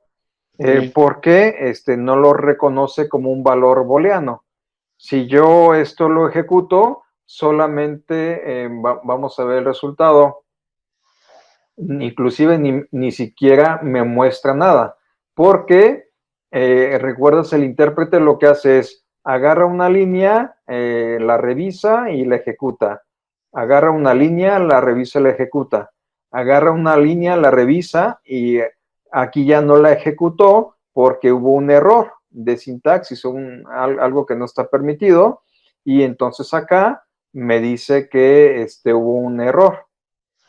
Porque no lo reconoce como un valor booleano. Si yo esto lo ejecuto, solamente vamos a ver el resultado. Inclusive ni siquiera me muestra nada, porque recuerdas, el intérprete lo que hace es agarra una línea, la revisa y la ejecuta. Agarra una línea, la revisa y la ejecuta. Agarra una línea, la revisa y aquí ya no la ejecutó porque hubo un error de sintaxis, algo que no está permitido, y entonces acá me dice que hubo un error.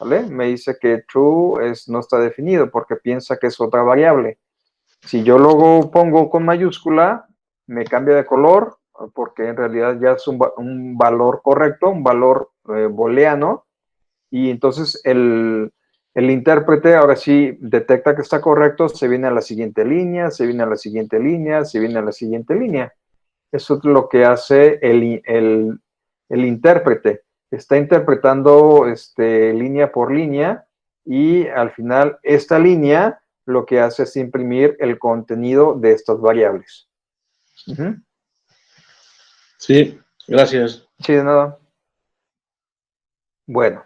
¿Vale? Me dice que true no está definido porque piensa que es otra variable. Si yo luego pongo con mayúscula, me cambia de color porque en realidad ya es un valor correcto, un valor booleano, y entonces el intérprete ahora sí detecta que está correcto, se viene a la siguiente línea, se viene a la siguiente línea, se viene a la siguiente línea. Eso es lo que hace el intérprete. Está interpretando línea por línea, y al final esta línea lo que hace es imprimir el contenido de estas variables. Sí, gracias. Sí, de nada. Bueno.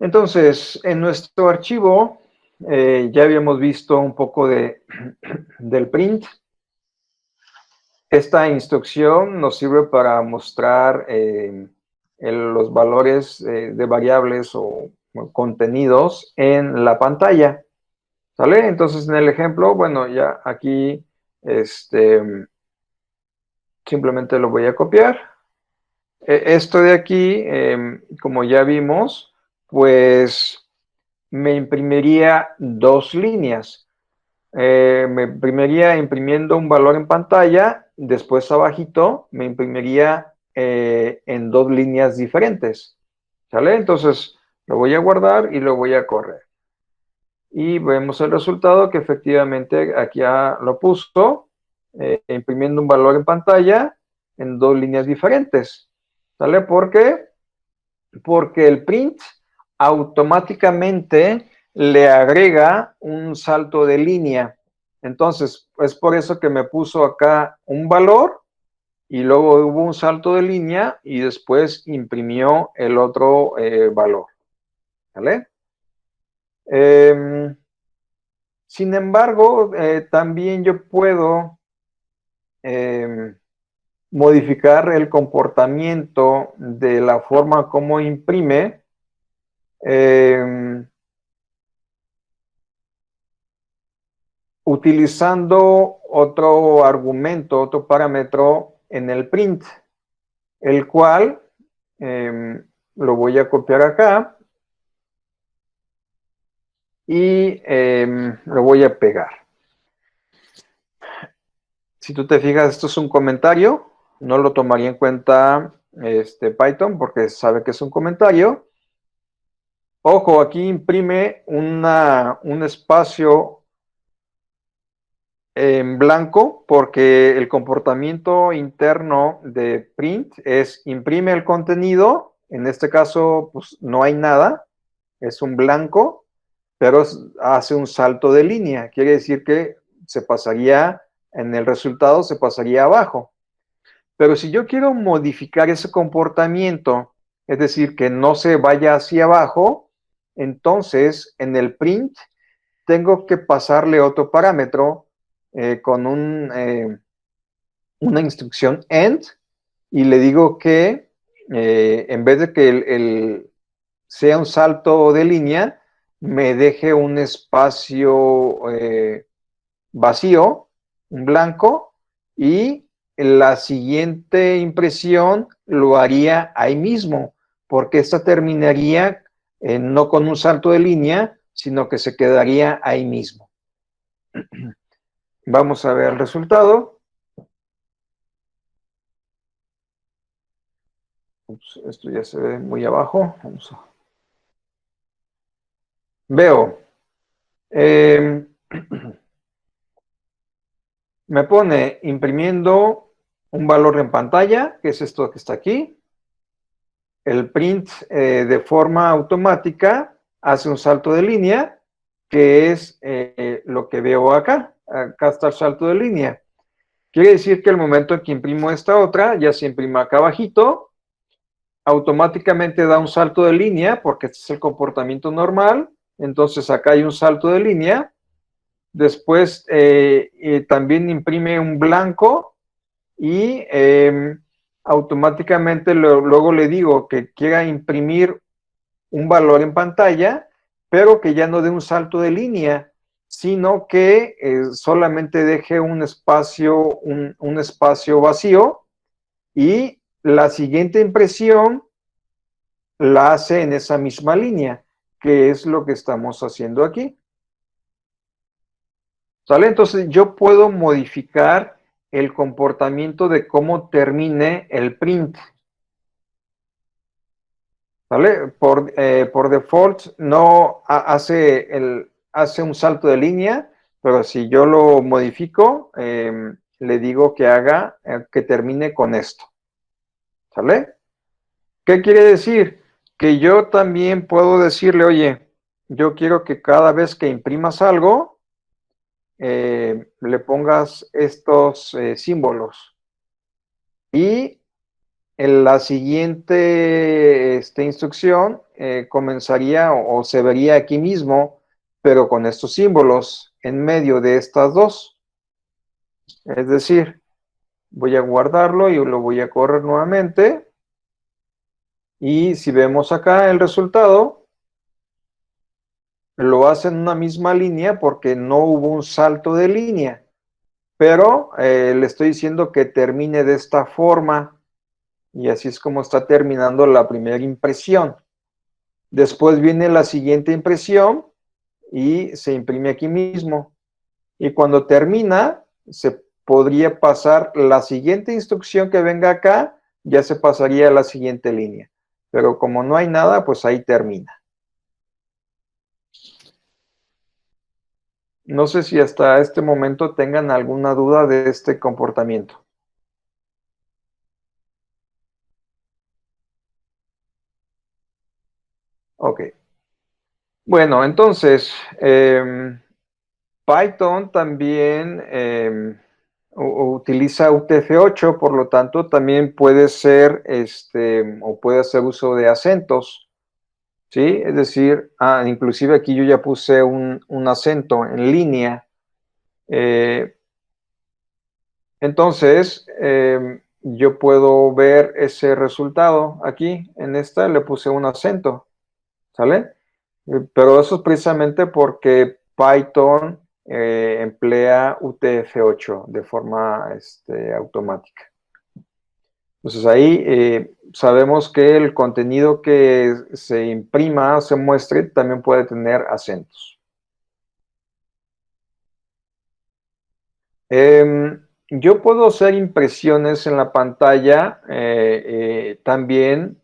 Entonces, en nuestro archivo ya habíamos visto un poco del print. Esta instrucción nos sirve para mostrar los valores de variables o contenidos en la pantalla, ¿sale? Entonces, en el ejemplo, bueno, ya aquí simplemente lo voy a copiar. Esto de aquí, como ya vimos, pues me imprimiría dos líneas. Me imprimiría imprimiendo un valor en pantalla, después abajito me imprimiría en dos líneas diferentes, ¿sale? Entonces lo voy a guardar y lo voy a correr. Y vemos el resultado que efectivamente aquí ya lo puso, imprimiendo un valor en pantalla en dos líneas diferentes, ¿sale? ¿Por qué? Porque el print automáticamente le agrega un salto de línea. Entonces, es por eso que me puso acá un valor y luego hubo un salto de línea y después imprimió el otro valor. ¿Vale? Sin embargo, también yo puedo modificar el comportamiento de la forma como imprime. Utilizando otro argumento, otro parámetro en el print, el cual lo voy a copiar acá y lo voy a pegar. Si tú te fijas, esto es un comentario, no lo tomaría en cuenta Python porque sabe que es un comentario. Ojo, aquí imprime un espacio en blanco porque el comportamiento interno de print es imprime el contenido, en este caso pues no hay nada, es un blanco, pero hace un salto de línea, quiere decir que se pasaría, en el resultado se pasaría abajo. Pero si yo quiero modificar ese comportamiento, es decir, que no se vaya hacia abajo, entonces en el print tengo que pasarle otro parámetro con una instrucción end y le digo que en vez de que sea un salto de línea, me deje un espacio vacío, un blanco, y la siguiente impresión lo haría ahí mismo, porque esta terminaría no con un salto de línea, sino que se quedaría ahí mismo. Vamos a ver el resultado. Ups, esto ya se ve muy abajo. Veo. Me pone imprimiendo un valor en pantalla, que es esto que está aquí. El print de forma automática hace un salto de línea, que es lo que veo acá. Acá está el salto de línea. Quiere decir que el momento en que imprimo esta otra, ya se imprime acá abajito, automáticamente da un salto de línea, porque este es el comportamiento normal. Entonces acá hay un salto de línea. Después también imprime un blanco y automáticamente luego le digo que quiera imprimir un valor en pantalla, pero que ya no dé un salto de línea, sino que solamente deje un espacio vacío y la siguiente impresión la hace en esa misma línea, que es lo que estamos haciendo aquí. ¿Sale? Entonces yo puedo modificar el comportamiento de cómo termine el print. ¿Vale? Por default no hace un salto de línea, pero si yo lo modifico, le digo que haga, que termine con esto. ¿Sale? ¿Qué quiere decir? Que yo también puedo decirle, oye, yo quiero que cada vez que imprimas algo, le pongas estos símbolos. Y en la siguiente instrucción comenzaría o se vería aquí mismo, pero con estos símbolos en medio de estas dos. Es decir, voy a guardarlo y lo voy a correr nuevamente. Y si vemos acá el resultado, lo hace en una misma línea porque no hubo un salto de línea. Pero le estoy diciendo que termine de esta forma. Y así es como está terminando la primera impresión. Después viene la siguiente impresión y se imprime aquí mismo. Y cuando termina, se podría pasar la siguiente instrucción que venga acá, ya se pasaría a la siguiente línea. Pero como no hay nada, pues ahí termina. No sé si hasta este momento tengan alguna duda de este comportamiento. Ok. Bueno, entonces, Python también utiliza UTF-8, por lo tanto, también puede ser, o puede hacer uso de acentos, ¿sí? Es decir, inclusive aquí yo ya puse un acento en línea. Entonces, yo puedo ver ese resultado aquí, en esta le puse un acento, ¿sale? Pero eso es precisamente porque Python emplea UTF-8 de forma automática. Entonces ahí sabemos que el contenido que se imprima, se muestre, también puede tener acentos. yo puedo hacer impresiones en la pantalla también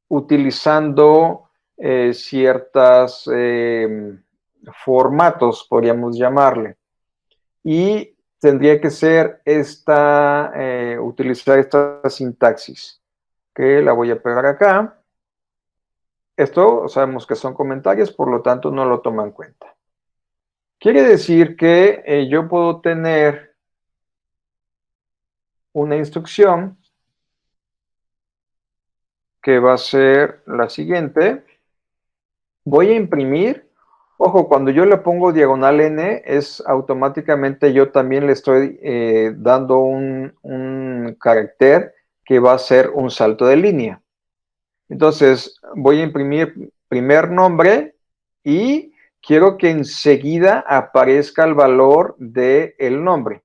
utilizando ciertos formatos, podríamos llamarle. Y tendría que ser utilizar esta sintaxis, que la voy a pegar acá. Esto sabemos que son comentarios, por lo tanto no lo toma en cuenta. Quiere decir que yo puedo tener una instrucción que va a ser la siguiente. Voy a imprimir. Ojo, cuando yo le pongo diagonal N, es automáticamente yo también le estoy dando un carácter que va a ser un salto de línea. Entonces, voy a imprimir primer nombre y quiero que enseguida aparezca el valor del nombre.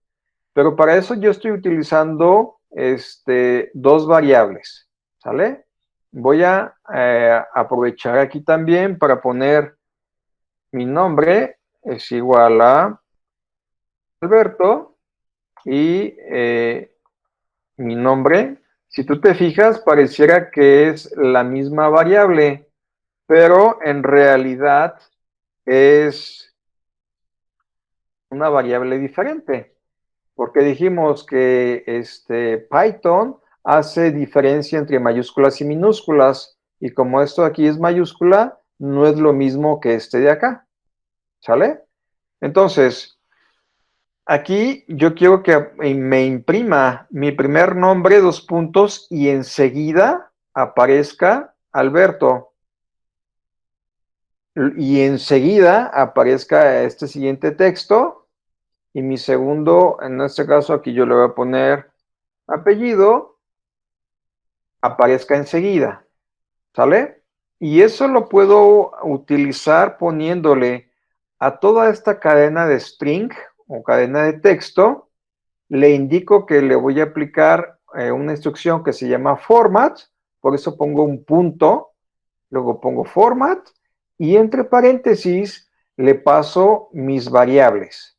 Pero para eso yo estoy utilizando dos variables, ¿sale? Voy a aprovechar aquí también para poner mi nombre es igual a Alberto y mi nombre, si tú te fijas, pareciera que es la misma variable, pero en realidad es una variable diferente, porque dijimos que Python hace diferencia entre mayúsculas y minúsculas, y como esto aquí es mayúscula, no es lo mismo que este de acá, ¿sale? Entonces, aquí yo quiero que me imprima mi primer nombre, dos puntos, y enseguida aparezca Alberto. Y enseguida aparezca este siguiente texto. Y mi segundo, en este caso aquí yo le voy a poner apellido, aparezca enseguida. ¿Sale? Y eso lo puedo utilizar poniéndole a toda esta cadena de string o cadena de texto, le indico que le voy a aplicar una instrucción que se llama format, por eso pongo un punto, luego pongo format, y entre paréntesis le paso mis variables.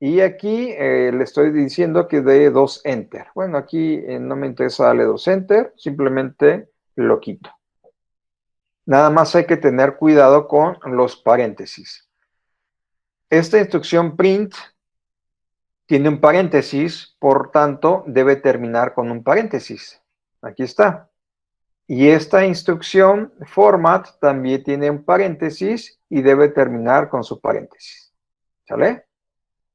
Y aquí le estoy diciendo que dé 2 enter. Bueno, aquí no me interesa darle 2 enter, simplemente lo quito. Nada más hay que tener cuidado con los paréntesis. Esta instrucción print tiene un paréntesis, por tanto, debe terminar con un paréntesis. Aquí está. Y esta instrucción format también tiene un paréntesis y debe terminar con su paréntesis. ¿Sale?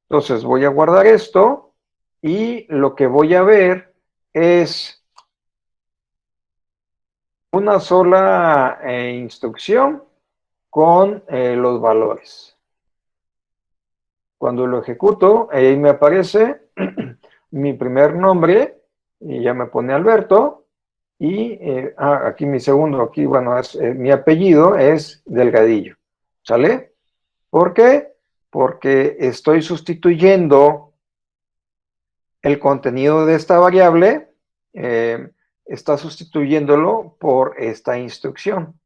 Entonces voy a guardar esto y lo que voy a ver es una sola instrucción con los valores. Cuando lo ejecuto, ahí me aparece mi primer nombre, y ya me pone Alberto, y aquí mi segundo, aquí, bueno, mi apellido es Delgadillo, ¿sale? ¿Por qué? Porque estoy sustituyendo el contenido de esta variable, está sustituyéndolo por esta instrucción,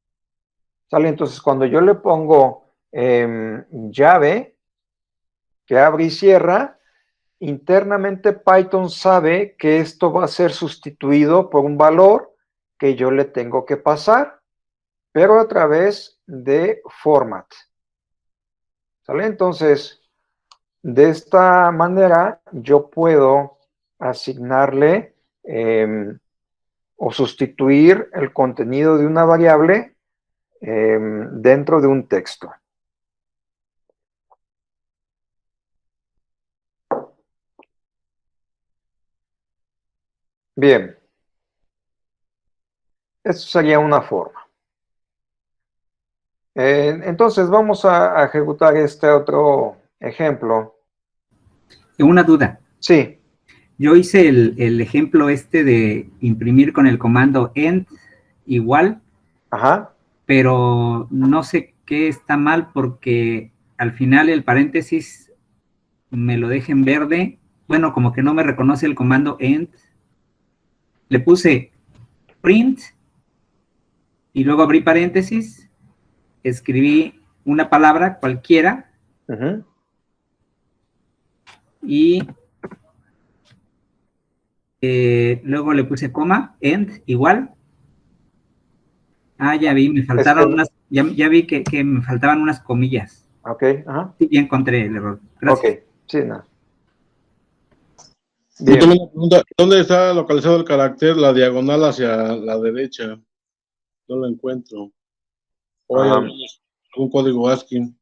¿sale? Entonces, cuando yo le pongo llave, que abre y cierra, internamente Python sabe que esto va a ser sustituido por un valor que yo le tengo que pasar, pero a través de format. ¿Sale? Entonces, de esta manera yo puedo asignarle o sustituir el contenido de una variable dentro de un texto. Bien, esto sería una forma. Entonces vamos a ejecutar este otro ejemplo. Una duda. Sí. Yo hice el ejemplo de imprimir con el comando end igual, Ajá. pero no sé qué está mal porque al final el paréntesis me lo deja en verde. Bueno, como que no me reconoce el comando end. Le puse print y luego abrí paréntesis, escribí una palabra cualquiera. y luego le puse coma, end, igual. Ah, ya vi, me faltaron unas, ya vi que me faltaban unas comillas. Ok, ajá. Sí, ya encontré el error. Gracias. Ok, sí, nada. Yo también me pregunto, ¿dónde está localizado el carácter, la diagonal hacia la derecha? No lo encuentro. ¿O hay algún código ASCII?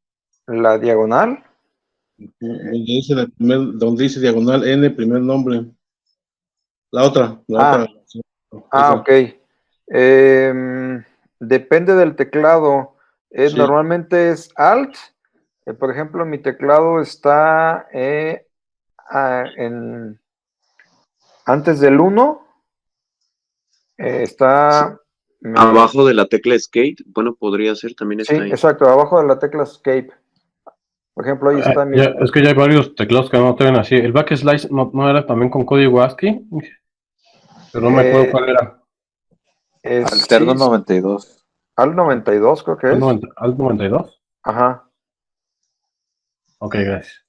La diagonal. Donde dice diagonal N, primer nombre. La otra. Ok. Depende del teclado. Sí. Normalmente es Alt. Por ejemplo, mi teclado está antes del 1. Está... Abajo de la tecla Escape, bueno, podría ser, también Sí, está ahí. exacto, abajo de la tecla Escape. Por ejemplo, ahí está mi... Es que ya hay varios teclados que no tienen así. El backslice no era también con código ASCII, pero no me acuerdo cuál era. Alterno Sí, 92. Alt 92 creo que es. ¿Alt 92? Ajá. Ok, gracias.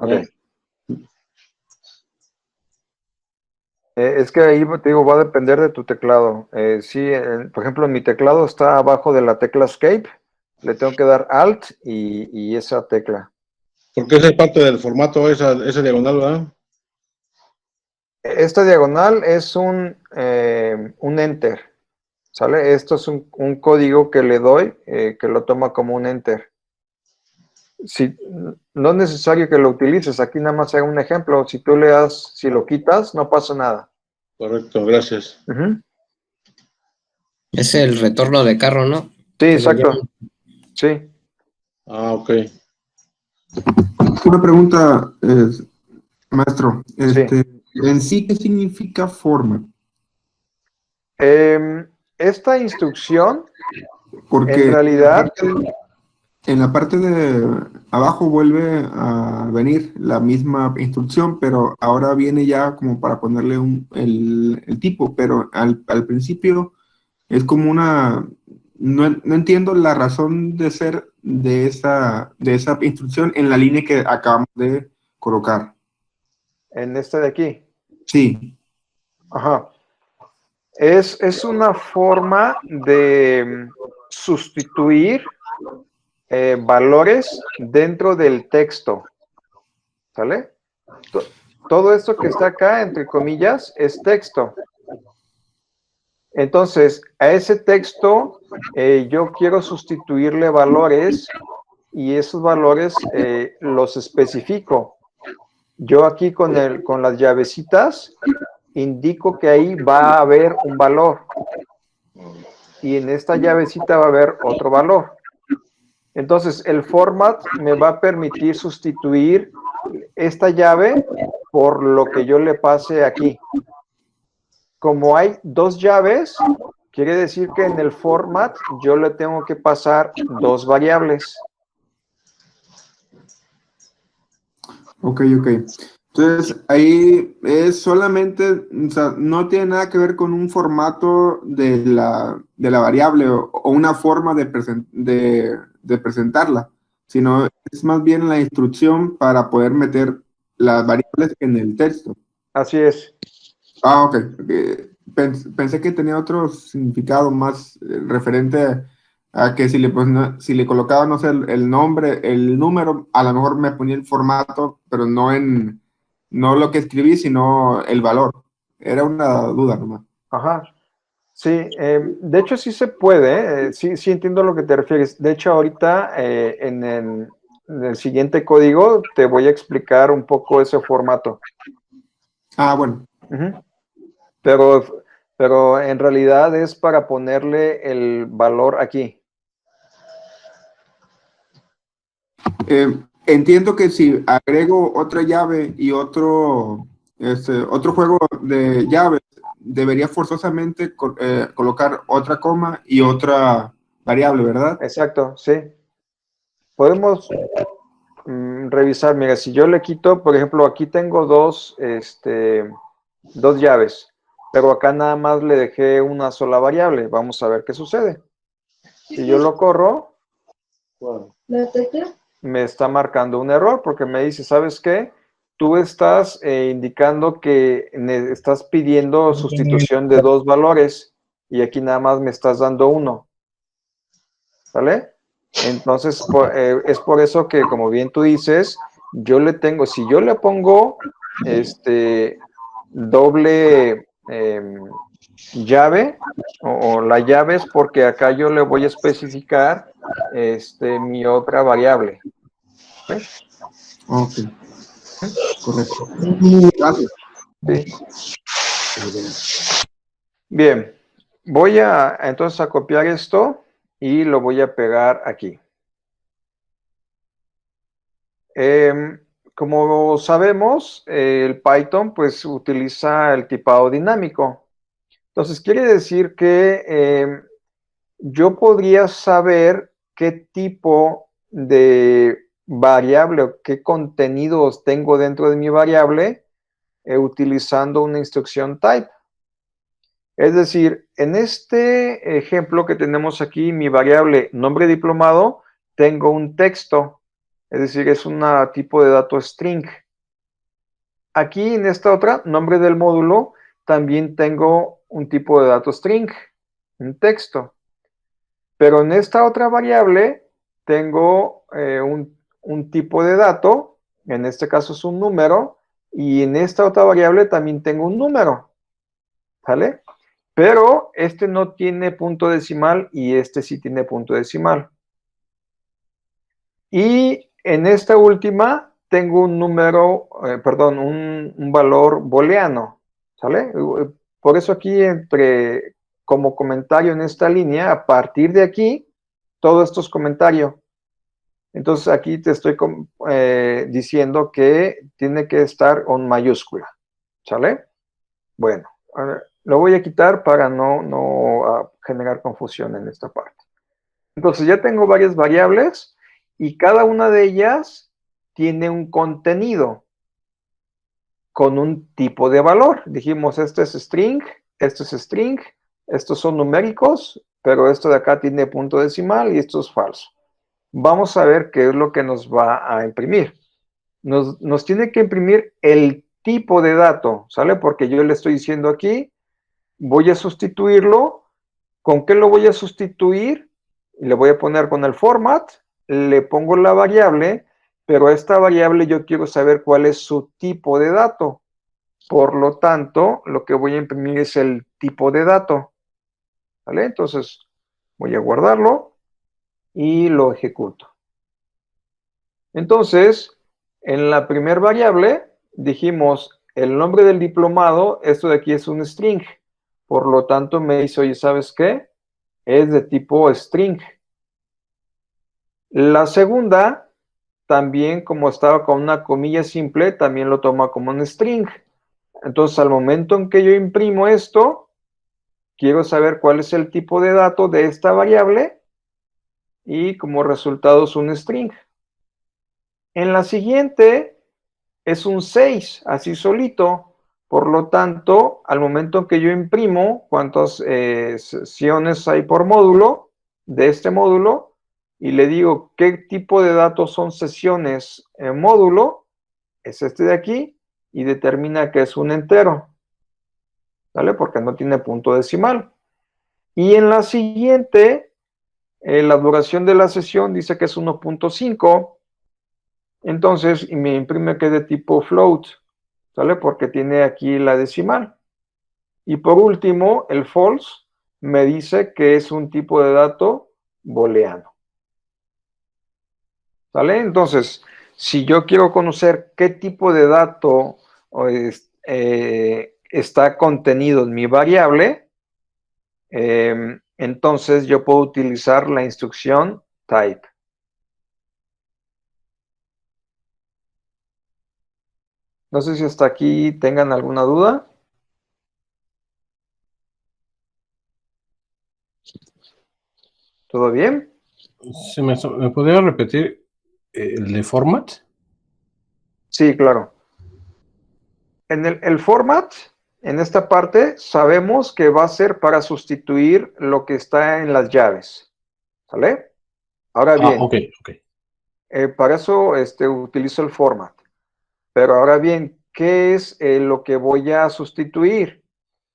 Ok. Es que ahí te digo, va a depender de tu teclado. Sí, por ejemplo, mi teclado está abajo de la tecla Escape. Le tengo que dar Alt y esa tecla. Porque esa es parte del formato, esa diagonal, ¿verdad? Esta diagonal es un Enter. ¿Sale? Esto es un código que le doy, que lo toma como un Enter. Si, no es necesario que lo utilices, aquí nada más hago un ejemplo. Si tú le das, si lo quitas, no pasa nada. Correcto, gracias. Es el retorno de carro, ¿no? Sí, exacto. Sí. Ah, ok. Una pregunta, maestro. Sí. En sí, ¿qué significa forma? Esta instrucción, Porque en realidad, en la parte de abajo vuelve a venir la misma instrucción, pero ahora viene ya como para ponerle el tipo, pero al principio es como una... No entiendo la razón de ser de esa instrucción en la línea que acabamos de colocar. en este de aquí. Sí. Ajá. Es una forma de sustituir valores dentro del texto. ¿Sale? Todo esto que está acá, entre comillas, es texto. Entonces, a ese texto yo quiero sustituirle valores y esos valores los especifico. Yo aquí con las llavecitas indico que ahí va a haber un valor y en esta llavecita va a haber otro valor. Entonces, el format me va a permitir sustituir esta llave por lo que yo le pase aquí. Como hay dos llaves, quiere decir que en el format yo le tengo que pasar dos variables. Ok. Entonces, ahí es solamente, o sea, no tiene nada que ver con un formato de la variable o una forma de presentarla, sino es más bien la instrucción para poder meter las variables en el texto. Así es. Ah, ok. Pensé que tenía otro significado más referente a que si le colocaba, no sé, el nombre, el número, a lo mejor me ponía el formato, pero no lo que escribí, sino el valor. Era una duda nomás. Ajá. Sí, de hecho sí se puede, sí entiendo a lo que te refieres. De hecho, ahorita en el siguiente código te voy a explicar un poco ese formato. Ah, bueno. Pero en realidad es para ponerle el valor aquí. Entiendo que si agrego otra llave y otro juego de llaves, debería forzosamente colocar otra coma y otra variable, ¿verdad? Exacto, sí. Podemos revisar, mira, si yo le quito, por ejemplo, aquí tengo dos llaves. pero acá nada más le dejé una sola variable. Vamos a ver qué sucede. Si yo lo corro, me está marcando un error porque me dice, ¿sabes qué? Tú estás indicando que estás pidiendo sustitución de 2 valores y aquí nada más me estás dando 1. ¿Vale? Entonces, es por eso que, como bien tú dices, yo le tengo, si yo le pongo doble llave, o la llave es porque acá yo le voy a especificar mi otra variable. ¿Okay? Ok, correcto. Gracias. Sí. Bien, voy entonces a copiar esto y lo voy a pegar aquí. Como sabemos, el Python pues utiliza el tipado dinámico. Entonces quiere decir que yo podría saber qué tipo de variable o qué contenidos tengo dentro de mi variable utilizando una instrucción type. Es decir, en este ejemplo que tenemos aquí, mi variable nombre diplomado, tengo un texto, es decir, es un tipo de dato string. Aquí en esta otra, nombre del módulo, también tengo un tipo de dato string, un texto. Pero en esta otra variable tengo un tipo de dato, en este caso es un número, y en esta otra variable también tengo un número, ¿vale? Pero este no tiene punto decimal y este sí tiene punto decimal. Y en esta última tengo un número, perdón, un valor booleano, ¿sale? Por eso aquí como comentario en esta línea, a partir de aquí, todo esto es comentario. Entonces aquí te estoy diciendo que tiene que estar en mayúscula, ¿sale? Bueno, lo voy a quitar para no generar confusión en esta parte. Entonces ya tengo varias variables y cada una de ellas tiene un contenido con un tipo de valor. Dijimos, este es string, estos son numéricos, pero esto de acá tiene punto decimal y esto es falso. Vamos a ver qué es lo que nos va a imprimir. Nos tiene que imprimir el tipo de dato, ¿sale? Porque yo le estoy diciendo aquí, voy a sustituirlo. ¿Con qué lo voy a sustituir? Le voy a poner con el format, le pongo la variable, pero a esta variable yo quiero saber cuál es su tipo de dato. Por lo tanto, lo que voy a imprimir es el tipo de dato. ¿Vale? Entonces, voy a guardarlo y lo ejecuto. Entonces, en la primera variable dijimos el nombre del diplomado, esto de aquí es un string. Por lo tanto, me dice, oye, ¿sabes qué? Es de tipo string. La segunda, también como estaba con una comilla simple, también lo toma como un string. Entonces, al momento en que yo imprimo esto, quiero saber cuál es el tipo de dato de esta variable y como resultado es un string. En la siguiente es un 6, así solito. Por lo tanto, al momento en que yo imprimo cuántas sesiones hay por módulo de este módulo y le digo qué tipo de datos son sesiones en módulo, es este de aquí y determina que es un entero, ¿vale? Porque no tiene punto decimal. Y en la siguiente, la duración de la sesión dice que es 1.5. Entonces, y me imprime que es de tipo float, ¿sale? Porque tiene aquí la decimal. Y por último, el false me dice que es un tipo de dato booleano. ¿Sale? Entonces, si yo quiero conocer qué tipo de dato está contenido en mi variable, entonces yo puedo utilizar la instrucción type. No sé si hasta aquí tengan alguna duda. ¿Todo bien? ¿Me podría repetir el de format? Sí, claro. En el format en esta parte sabemos que va a ser para sustituir lo que está en las llaves, ¿sale? Ahora bien, ok. para eso utilizo el format. Pero ahora bien, ¿qué es lo que voy a sustituir?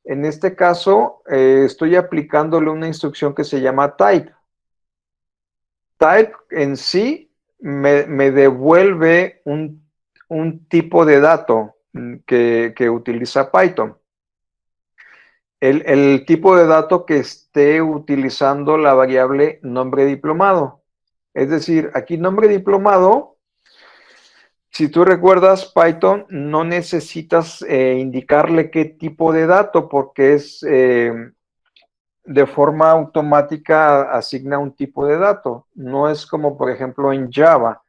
En este caso, estoy aplicándole una instrucción que se llama type. Type en sí me devuelve un tipo de dato que utiliza Python. El tipo de dato que esté utilizando la variable nombre diplomado. Es decir, aquí nombre diplomado, si tú recuerdas Python, no necesitas indicarle qué tipo de dato porque es de forma automática asigna un tipo de dato. No es como, por ejemplo, en Java.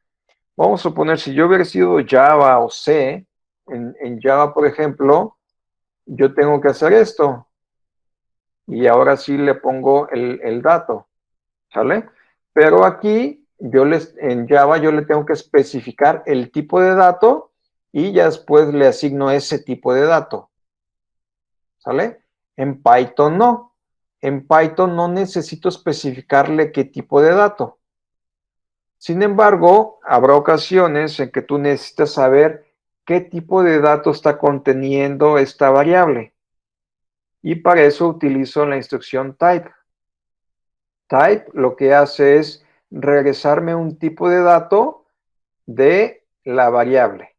Vamos a suponer, si yo hubiera sido Java o C, en Java, por ejemplo, yo tengo que hacer esto. Y ahora sí le pongo el dato, ¿sale? Pero aquí, en Java, yo le tengo que especificar el tipo de dato y ya después le asigno ese tipo de dato, ¿sale? En Python no. En Python no necesito especificarle qué tipo de dato. Sin embargo, habrá ocasiones en que tú necesitas saber qué tipo de dato está conteniendo esta variable. Y para eso utilizo la instrucción type. Type lo que hace es regresarme un tipo de dato de la variable.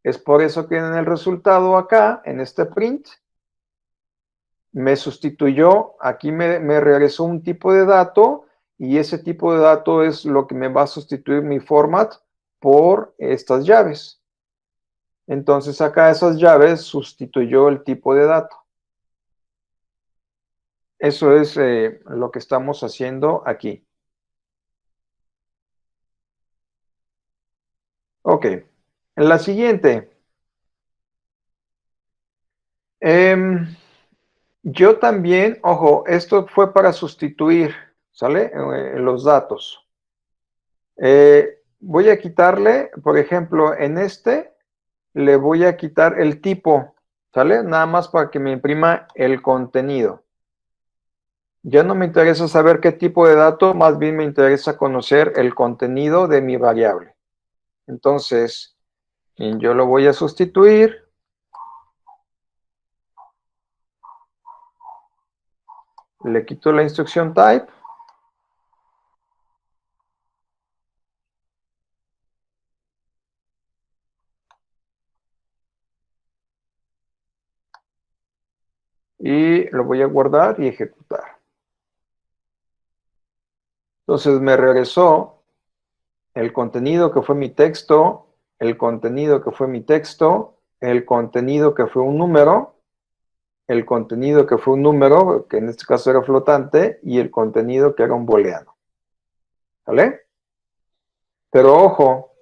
Es por eso que en el resultado acá, en este print, me sustituyó, aquí me regresó un tipo de dato y ese tipo de dato es lo que me va a sustituir mi format por estas llaves. Entonces acá esas llaves sustituyó el tipo de dato. Eso es lo que estamos haciendo aquí. Ok, en la siguiente. Yo también, ojo, esto fue para sustituir, ¿sale? Los datos. Voy a quitarle, por ejemplo, en este, le voy a quitar el tipo, ¿sale? Nada más para que me imprima el contenido. Ya no me interesa saber qué tipo de dato, más bien me interesa conocer el contenido de mi variable. Entonces, yo lo voy a sustituir. Le quito la instrucción type. Y lo voy a guardar y ejecutar. Entonces me regresó el contenido que fue mi texto, el contenido que fue mi texto, el contenido que fue un número, el contenido que fue un número, que en este caso era flotante, y el contenido que era un booleano. ¿Vale? Pero ojo,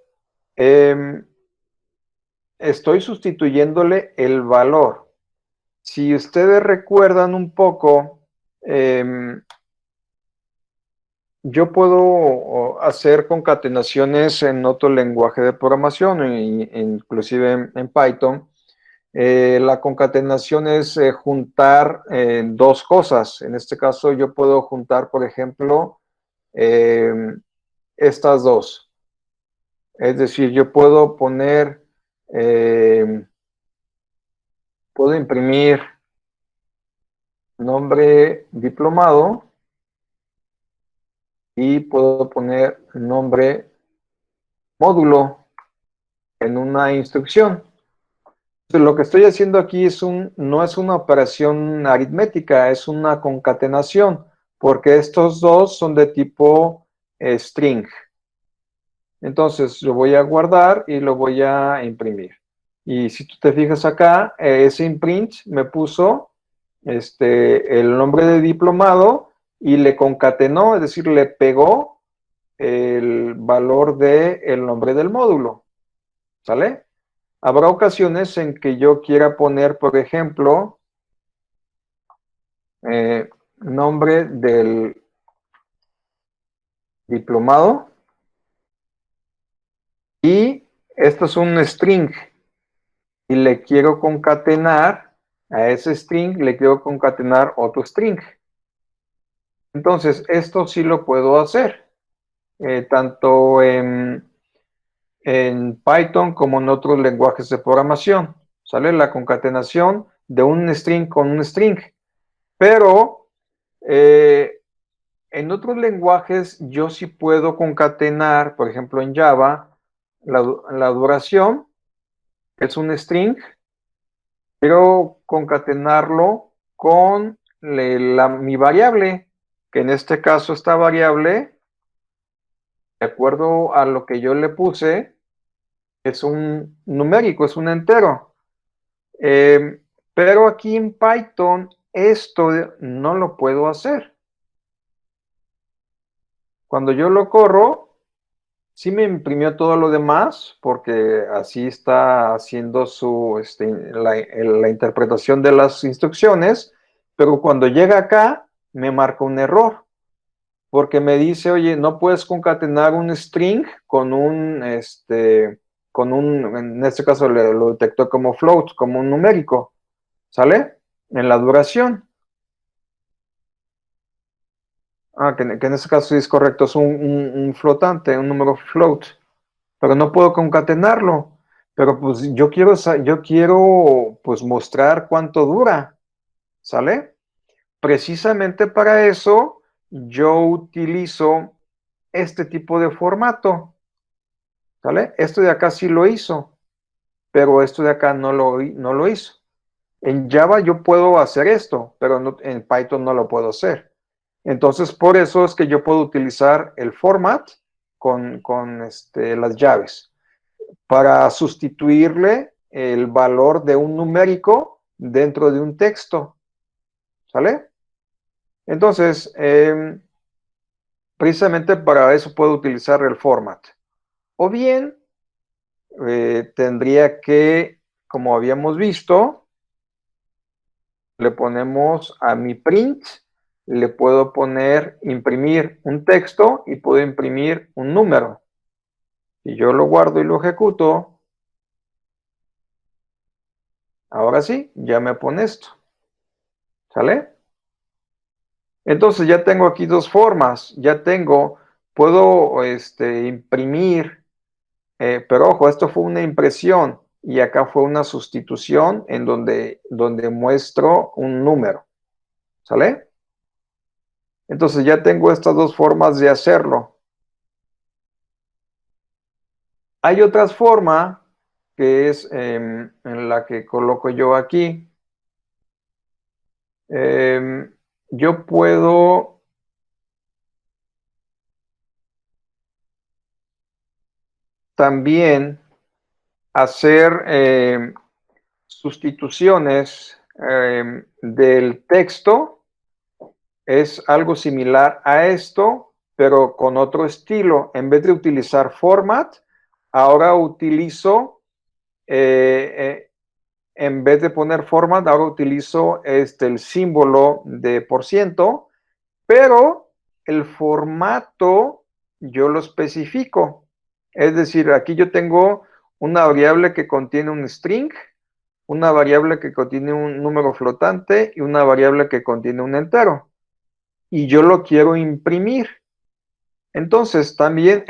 estoy sustituyéndole el valor. Si ustedes recuerdan un poco, yo puedo hacer concatenaciones en otro lenguaje de programación, inclusive en Python. La concatenación es juntar dos cosas. En este caso yo puedo juntar, por ejemplo, estas dos. Es decir, yo puedo poner, puedo imprimir nombre diplomado y puedo poner nombre módulo en una instrucción. Entonces, lo que estoy haciendo aquí no es una operación aritmética, es una concatenación, porque estos dos son de tipo string. Entonces, lo voy a guardar y lo voy a imprimir. Y si tú te fijas acá, ese imprint me puso el nombre de diplomado y le concatenó, es decir, le pegó el valor del nombre del módulo. ¿Sale? Habrá ocasiones en que yo quiera poner, por ejemplo, nombre del diplomado y esto es un string y le quiero concatenar A ese string le quiero concatenar otro string. Entonces, esto sí lo puedo hacer, tanto en Python como en otros lenguajes de programación. ¿Sale? La concatenación de un string con un string. Pero en otros lenguajes yo sí puedo concatenar, por ejemplo en Java, la duración es un string, quiero concatenarlo con mi variable, que en este caso esta variable, de acuerdo a lo que yo le puse, es un numérico, es un entero. Pero aquí en Python esto no lo puedo hacer. Cuando yo lo corro, sí me imprimió todo lo demás, porque así está haciendo la interpretación de las instrucciones, pero cuando llega acá, me marca un error, porque me dice, oye, no puedes concatenar un string en este caso lo detectó como float, como un numérico, ¿sale? En la duración. Que en este caso sí es correcto, es un flotante, un número float, pero no puedo concatenarlo. Pero pues yo quiero pues mostrar cuánto dura, ¿sale? Precisamente para eso yo utilizo este tipo de formato, ¿sale? Esto de acá sí lo hizo, pero esto de acá no lo hizo. En Java yo puedo hacer esto, pero en Python no lo puedo hacer. Entonces, por eso es que yo puedo utilizar el format con las llaves para sustituirle el valor de un numérico dentro de un texto. ¿Sale? Entonces, precisamente para eso puedo utilizar el format. O bien, tendría que, como habíamos visto, le ponemos a mi print, le puedo poner imprimir un texto y puedo imprimir un número. Si yo lo guardo y lo ejecuto, ahora sí, ya me pone esto. ¿Sale? Entonces ya tengo aquí dos formas. Puedo imprimir, pero ojo, esto fue una impresión y acá fue una sustitución en donde muestro un número. ¿Sale? Entonces ya tengo estas dos formas de hacerlo. Hay otra forma que es en la que coloco yo aquí. Yo puedo también hacer sustituciones del texto. Es algo similar a esto, pero con otro estilo. En vez de utilizar format, ahora utilizo, en vez de poner format, ahora utilizo el símbolo de %, pero el formato yo lo especifico. Es decir, aquí yo tengo una variable que contiene un string, una variable que contiene un número flotante y una variable que contiene un entero. Y yo lo quiero imprimir. Entonces, también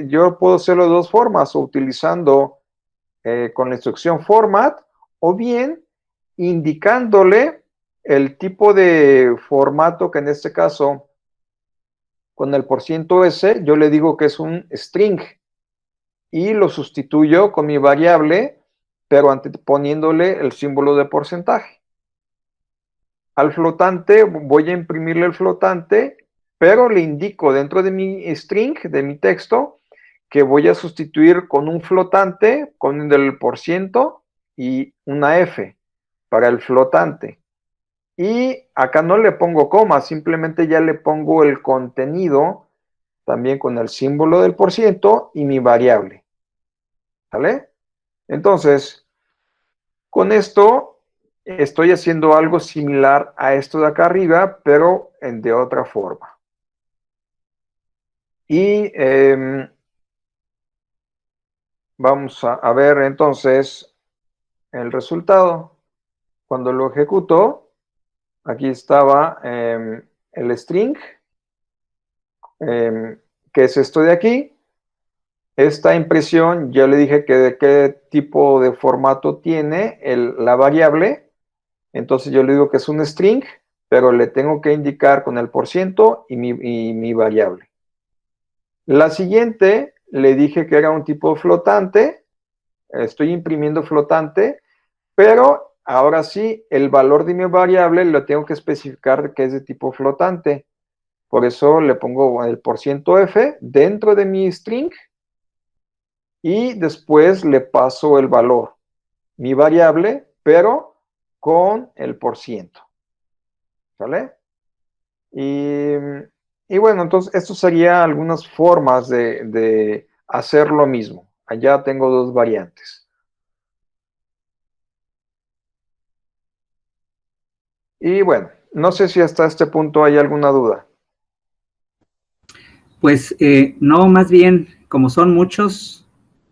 yo puedo hacerlo de dos formas, o utilizando con la instrucción format, o bien indicándole el tipo de formato que en este caso, con el %s, yo le digo que es un string y lo sustituyo con mi variable, pero poniéndole el símbolo de porcentaje. Al flotante voy a imprimirle el flotante, pero le indico dentro de mi string, de mi texto, que voy a sustituir con un flotante, con el % y una F para el flotante. Y acá no le pongo coma, simplemente ya le pongo el contenido también con el símbolo del % y mi variable. ¿Vale? Entonces, con esto estoy haciendo algo similar a esto de acá arriba, pero de otra forma. Y vamos a ver entonces el resultado. Cuando lo ejecuto, aquí estaba el string, que es esto de aquí. Esta impresión, ya le dije que de qué tipo de formato tiene la variable. Entonces yo le digo que es un string, pero le tengo que indicar con el % y mi variable. La siguiente, le dije que era un tipo flotante. Estoy imprimiendo flotante, pero ahora sí, el valor de mi variable lo tengo que especificar que es de tipo flotante. Por eso le pongo el %f dentro de mi string y después le paso el valor, mi variable, pero con el %. ¿Sale? Y bueno, entonces esto sería algunas formas de hacer lo mismo. Allá tengo dos variantes. Y bueno, no sé si hasta este punto hay alguna duda. Pues no, más bien, como son muchos,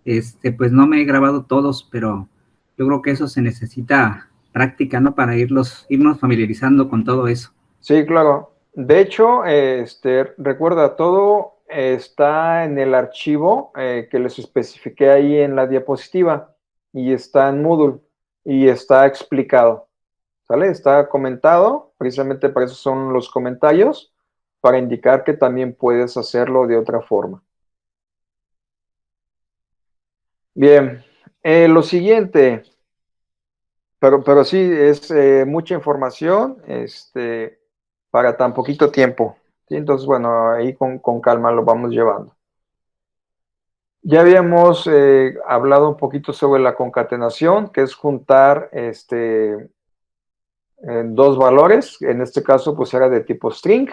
pues no me he grabado todos, pero yo creo que eso se necesita práctica, ¿no? Para irnos familiarizando con todo eso. Sí, claro. De hecho, recuerda, todo está en el archivo que les especifiqué ahí en la diapositiva y está en Moodle y está explicado. ¿Sale? Está comentado, precisamente para eso son los comentarios, para indicar que también puedes hacerlo de otra forma. Bien, lo siguiente, pero sí, es mucha información para tan poquito tiempo. ¿Sí? Entonces, bueno, ahí con calma lo vamos llevando. Ya habíamos hablado un poquito sobre la concatenación, que es juntar dos valores. En este caso, pues era de tipo string.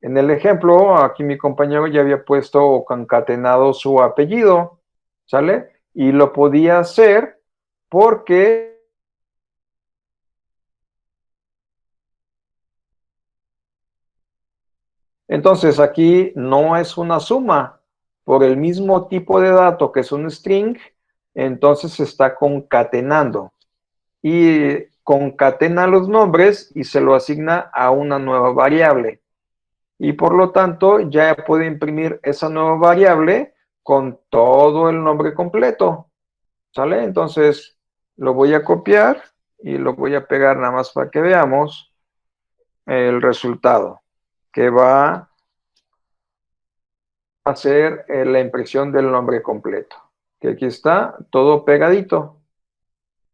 En el ejemplo, aquí mi compañero ya había puesto o concatenado su apellido, ¿sale? Y lo podía hacer porque entonces aquí no es una suma, por el mismo tipo de dato que es un string, entonces se está concatenando. Y concatena los nombres y se lo asigna a una nueva variable. Y por lo tanto ya puedo imprimir esa nueva variable con todo el nombre completo. ¿Sale? Entonces lo voy a copiar y lo voy a pegar nada más para que veamos el resultado, que va a ser la impresión del nombre completo. Que aquí está todo pegadito.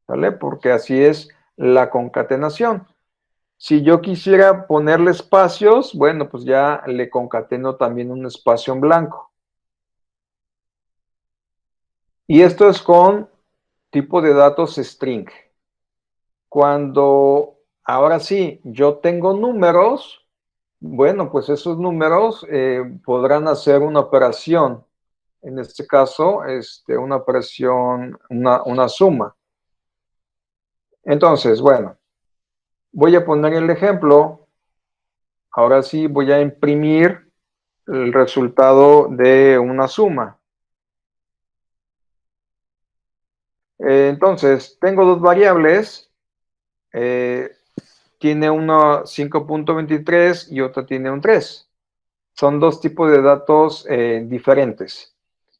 ¿Sale? Porque así es la concatenación. Si yo quisiera ponerle espacios, bueno, pues ya le concateno también un espacio en blanco. Y esto es con tipo de datos string. Cuando, ahora sí, yo tengo números, bueno, pues esos números podrán hacer una operación. En este caso, una operación, una suma. Entonces, bueno, voy a poner el ejemplo. Ahora sí voy a imprimir el resultado de una suma. Entonces, tengo dos variables. Tiene uno 5.23 y otro tiene un 3. Son dos tipos de datos diferentes.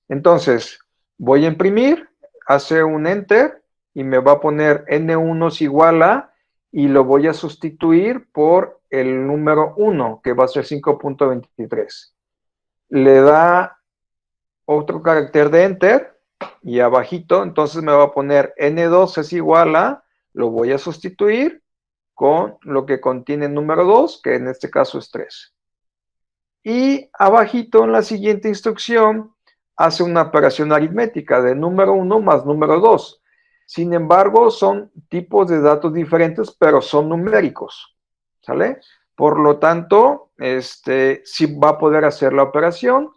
Entonces, voy a imprimir, hace un enter y me va a poner n1 es igual a, y lo voy a sustituir por el número 1, que va a ser 5.23. Le da otro carácter de enter y abajito, entonces me va a poner n2 es igual a, lo voy a sustituir con lo que contiene el número 2, que en este caso es 3. Y abajito en la siguiente instrucción hace una operación aritmética de número 1 más número 2. Sin embargo, son tipos de datos diferentes, pero son numéricos. ¿Sale? Por lo tanto, sí va a poder hacer la operación.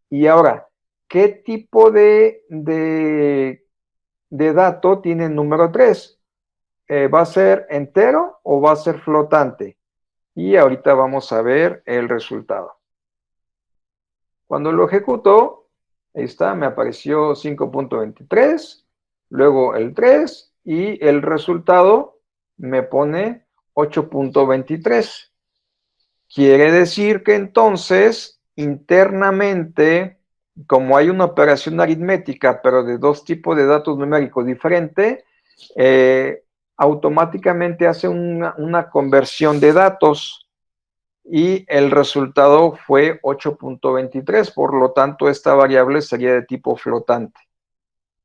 Y ahora, ¿qué tipo de dato tiene el número 3? ¿Va a ser entero o va a ser flotante? Y ahorita vamos a ver el resultado. Cuando lo ejecuto, ahí está, me apareció 5.23, luego el 3 y el resultado me pone 8.23. Quiere decir que entonces, internamente, como hay una operación aritmética, pero de dos tipos de datos numéricos diferentes, automáticamente hace una conversión de datos y el resultado fue 8.23, por lo tanto esta variable sería de tipo flotante.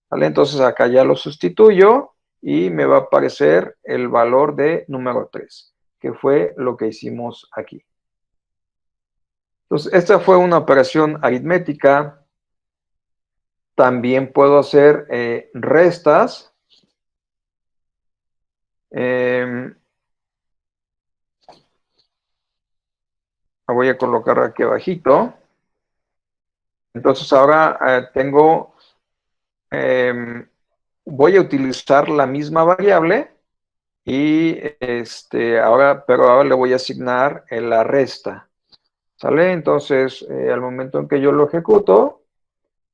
¿Vale? Entonces acá ya lo sustituyo y me va a aparecer el valor de número 3, que fue lo que hicimos aquí. Entonces, esta fue una operación aritmética. También puedo hacer restas. La voy a colocar aquí abajito. Entonces, ahora tengo, voy a utilizar la misma variable y pero ahora le voy a asignar la resta. ¿Sale? Entonces, al momento en que yo lo ejecuto,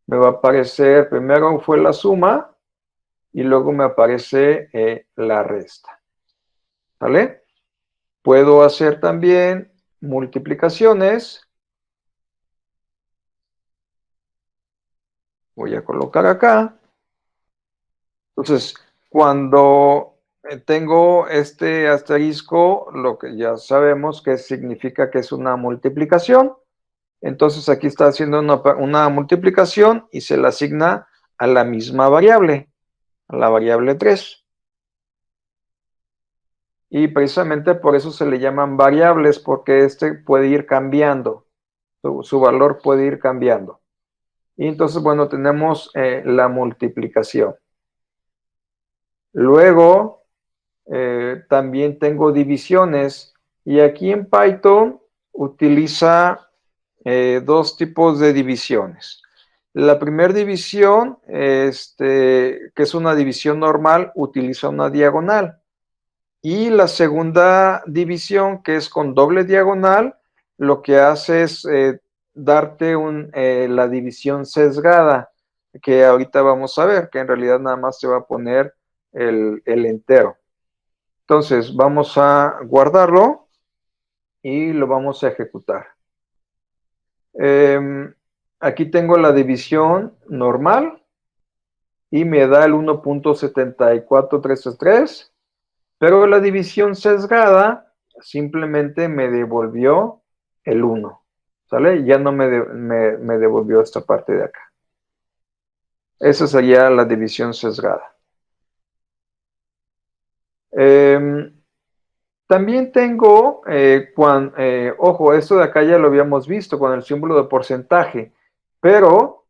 me va a aparecer, primero fue la suma y luego me aparece la resta. ¿Sale? Puedo hacer también multiplicaciones. Voy a colocar acá. Entonces, cuando tengo este asterisco, lo que ya sabemos que significa que es una multiplicación. Entonces aquí está haciendo una multiplicación y se la asigna a la misma variable, a la variable 3. Y precisamente por eso se le llaman variables, porque este puede ir cambiando, su valor puede ir cambiando. Y entonces, bueno, tenemos la multiplicación. Luego, también tengo divisiones, y aquí en Python utiliza dos tipos de divisiones. La primera división, que es una división normal, utiliza una diagonal. Y la segunda división, que es con doble diagonal, lo que hace es darte la división sesgada, que ahorita vamos a ver, que en realidad nada más se va a poner el entero. Entonces, vamos a guardarlo y lo vamos a ejecutar. Aquí tengo la división normal y me da el 1.74333, pero la división sesgada simplemente me devolvió el 1, ¿sale? Ya no me devolvió esta parte de acá. Esa sería la división sesgada. También tengo, ojo, esto de acá ya lo habíamos visto con el símbolo de porcentaje, pero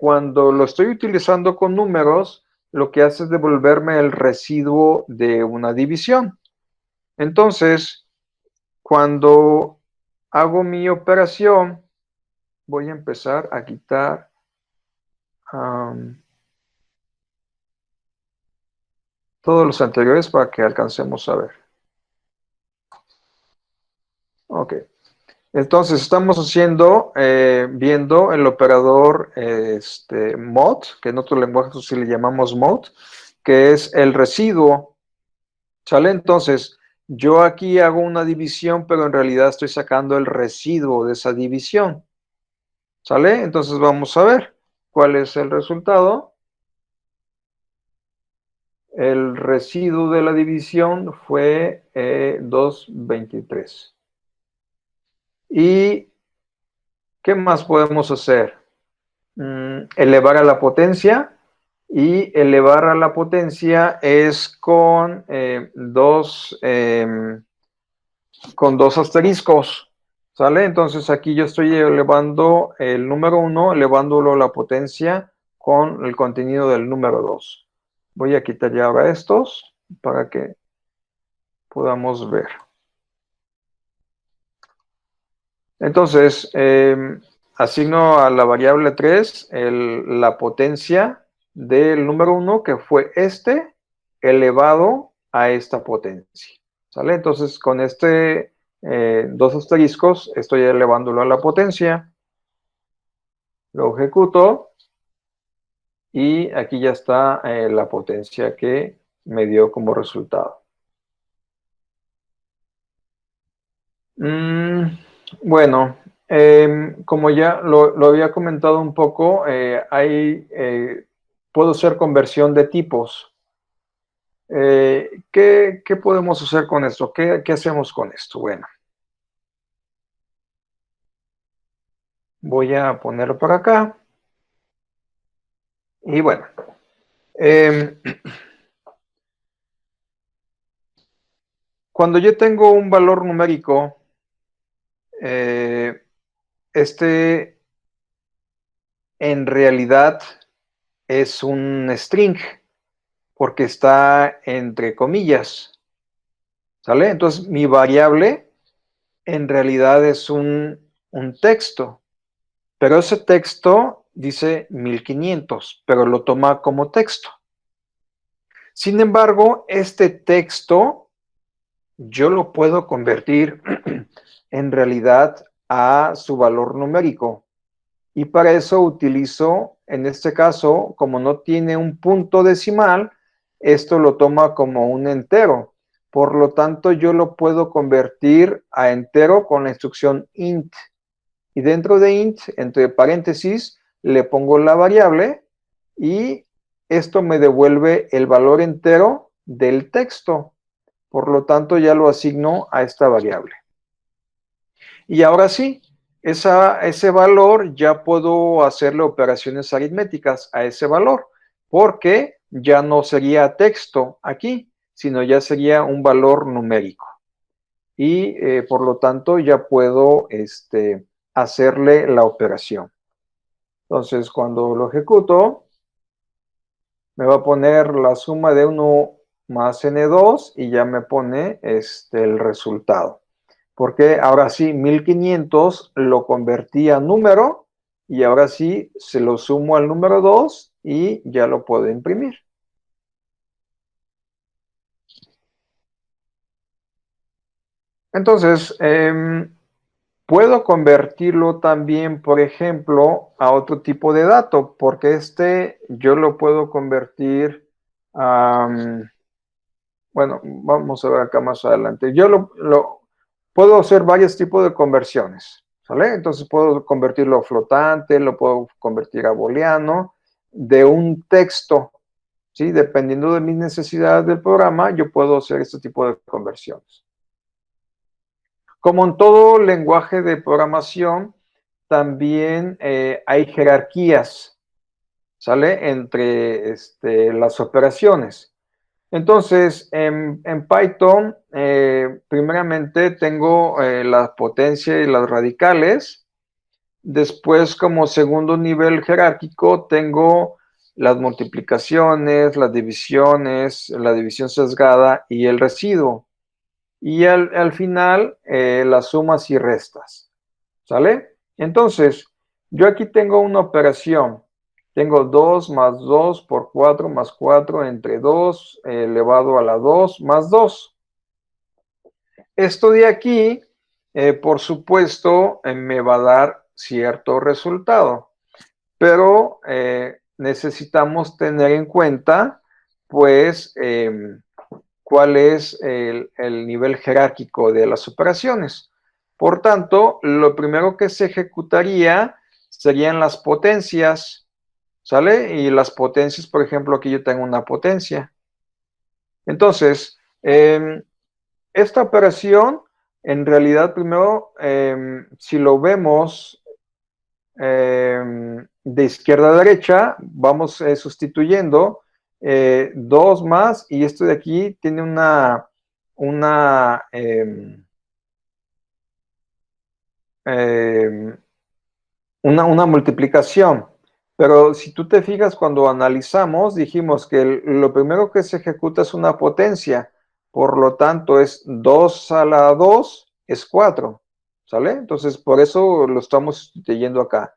cuando lo estoy utilizando con números, lo que hace es devolverme el residuo de una división. Entonces, cuando hago mi operación, voy a empezar a quitar todos los anteriores para que alcancemos a ver. Ok. Entonces, estamos viendo el operador mod, que en otro lenguaje sí le llamamos mod, que es el residuo. ¿Sale? Entonces, yo aquí hago una división, pero en realidad estoy sacando el residuo de esa división. ¿Sale? Entonces, vamos a ver cuál es el resultado. El residuo de la división fue 2.23. ¿Y qué más podemos hacer? Elevar a la potencia, y elevar a la potencia es con dos asteriscos, ¿sale? Entonces aquí yo estoy elevando el número 1, elevándolo a la potencia con el contenido del número 2. Voy a quitar ya ahora estos para que podamos ver. Entonces, asigno a la variable 3 la potencia del número 1, que fue elevado a esta potencia. ¿Sale? Entonces, con dos asteriscos, estoy elevándolo a la potencia. Lo ejecuto. Y aquí ya está la potencia que me dio como resultado. Bueno, como ya lo había comentado un poco, puedo hacer conversión de tipos. ¿Qué podemos hacer con esto? ¿Qué hacemos con esto? Bueno, voy a ponerlo por acá. Y bueno, cuando yo tengo un valor numérico, este en realidad es un string, porque está entre comillas, ¿sale? Entonces, mi variable en realidad es un texto, pero ese texto dice 1500, pero lo toma como texto. Sin embargo, este texto yo lo puedo convertir en realidad a su valor numérico. Y para eso utilizo, en este caso, como no tiene un punto decimal, esto lo toma como un entero. Por lo tanto, yo lo puedo convertir a entero con la instrucción int. Y dentro de int, entre paréntesis, le pongo la variable y esto me devuelve el valor entero del texto. Por lo tanto, ya lo asigno a esta variable. Y ahora sí, ese valor ya puedo hacerle operaciones aritméticas a ese valor, porque ya no sería texto aquí, sino ya sería un valor numérico. Y por lo tanto ya puedo hacerle la operación. Entonces, cuando lo ejecuto, me va a poner la suma de 1 más n2 y ya me pone el resultado. Porque ahora sí, 1500 lo convertí a número y ahora sí se lo sumo al número 2 y ya lo puedo imprimir. Entonces, puedo convertirlo también, por ejemplo, a otro tipo de dato, porque yo lo puedo convertir a... bueno, vamos a ver acá más adelante. Yo puedo hacer varios tipos de conversiones, ¿sale? Entonces puedo convertirlo a flotante, lo puedo convertir a booleano, de un texto, ¿sí? Dependiendo de mis necesidades del programa, yo puedo hacer este tipo de conversiones. Como en todo lenguaje de programación, también hay jerarquías, ¿sale? Entre las operaciones. Entonces, en Python, primeramente tengo la potencia y las radicales. Después, como segundo nivel jerárquico, tengo las multiplicaciones, las divisiones, la división sesgada y el residuo. Y al final, las sumas y restas. ¿Sale? Entonces, yo aquí tengo una operación. Tengo 2 más 2 por 4 más 4 entre 2 elevado a la 2 más 2. Esto de aquí, por supuesto, me va a dar cierto resultado, pero necesitamos tener en cuenta, pues, cuál es el nivel jerárquico de las operaciones. Por tanto, lo primero que se ejecutaría serían las potencias, ¿sale? Y las potencias, por ejemplo, aquí yo tengo una potencia. Entonces, esta operación, en realidad, primero, si lo vemos de izquierda a derecha, vamos sustituyendo 2 más, y esto de aquí tiene una multiplicación. Pero si tú te fijas, cuando analizamos, dijimos que lo primero que se ejecuta es una potencia. Por lo tanto, es 2 a la 2 es 4. ¿Sale? Entonces, por eso lo estamos sustituyendo acá.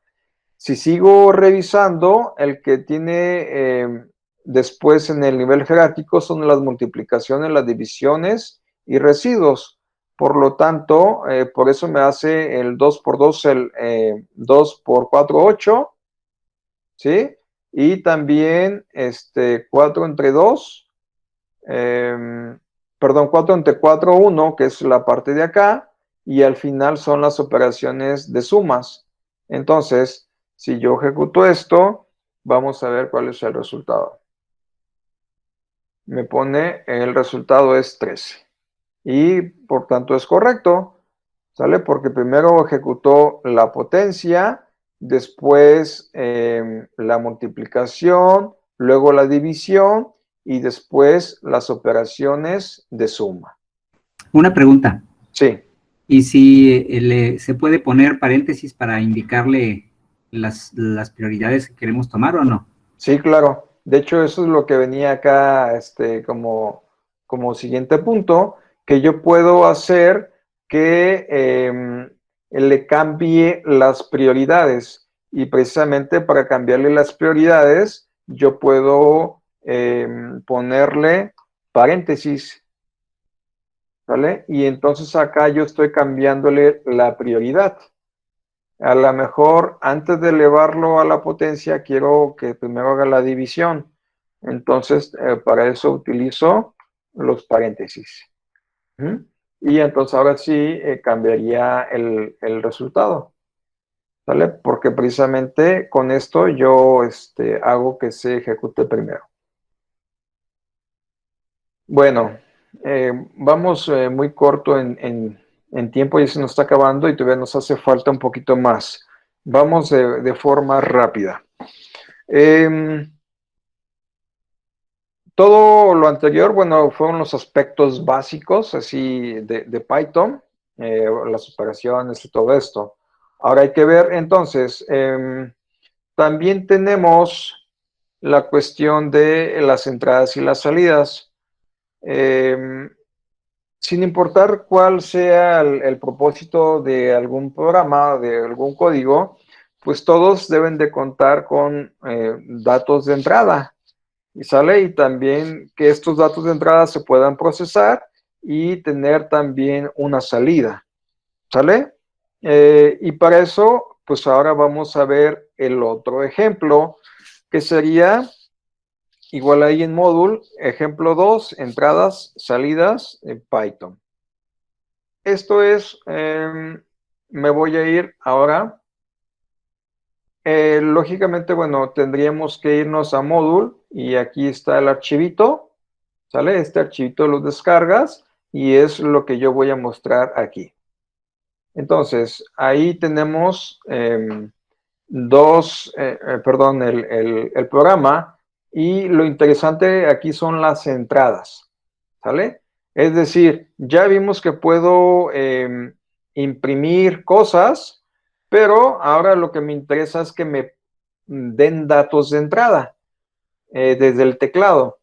Si sigo revisando, el que tiene después en el nivel jerárquico son las multiplicaciones, las divisiones y residuos. Por lo tanto, por eso me hace el 2 por 2, el 2 por 4, 8, ¿sí? Y también 4 entre 2, perdón, 4 entre 4, 1, que es la parte de acá, y al final son las operaciones de sumas. Entonces, si yo ejecuto esto, vamos a ver cuál es el resultado. Me pone, el resultado es 13. Y por tanto es correcto, ¿sale? Porque primero ejecutó la potencia, después la multiplicación, luego la división y después las operaciones de suma. Una pregunta. Sí. ¿Y si se puede poner paréntesis para indicarle las prioridades que queremos tomar o no? Sí, claro. De hecho, eso es lo que venía acá como siguiente punto, que yo puedo hacer que le cambie las prioridades. Y precisamente para cambiarle las prioridades, yo puedo ponerle paréntesis, ¿vale? Y entonces acá yo estoy cambiándole la prioridad. A lo mejor antes de elevarlo a la potencia quiero que primero haga la división. Entonces, para eso utilizo los paréntesis. Y entonces ahora sí cambiaría el resultado. ¿Vale? Porque precisamente con esto yo hago que se ejecute primero. Bueno, vamos muy corto en tiempo, ya se nos está acabando y todavía nos hace falta un poquito más. Vamos de forma rápida. Todo lo anterior, bueno, fueron los aspectos básicos, así, de Python, las operaciones y todo esto. Ahora hay que ver, entonces, también tenemos la cuestión de las entradas y las salidas. Sin importar cuál sea el propósito de algún programa, de algún código, pues todos deben de contar con datos de entrada. Y sale, y también que estos datos de entrada se puedan procesar y tener también una salida. ¿Sale? Y para eso, pues ahora vamos a ver el otro ejemplo, que sería igual ahí en módulo, ejemplo 2, entradas, salidas en Python. Esto es, me voy a ir ahora. Lógicamente, bueno, tendríamos que irnos a módulo y aquí está el archivito, ¿sale? Este archivito lo descargas y es lo que yo voy a mostrar aquí. Entonces, ahí tenemos el programa, y lo interesante aquí son las entradas, ¿sale? Es decir, ya vimos que puedo imprimir cosas, pero ahora lo que me interesa es que me den datos de entrada desde el teclado.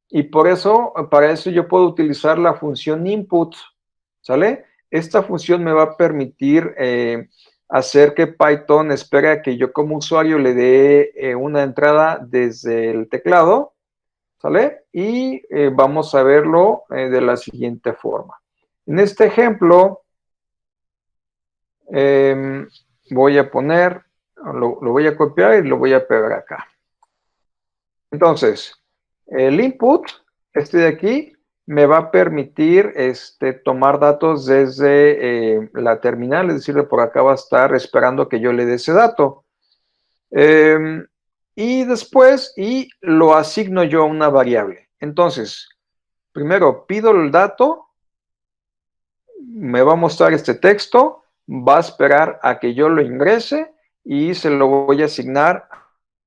Y por eso, para eso yo puedo utilizar la función input, ¿sale? Esta función me va a permitir hacer que Python espere a que yo como usuario le dé una entrada desde el teclado, ¿sale? Y vamos a verlo de la siguiente forma. En este ejemplo, voy a poner, lo voy a copiar y lo voy a pegar acá. Entonces, el input, este de aquí, me va a permitir tomar datos desde la terminal, es decir, por acá va a estar esperando que yo le dé ese dato. Y después, lo asigno yo a una variable. Entonces, primero pido el dato, me va a mostrar este texto, va a esperar a que yo lo ingrese y se lo voy a asignar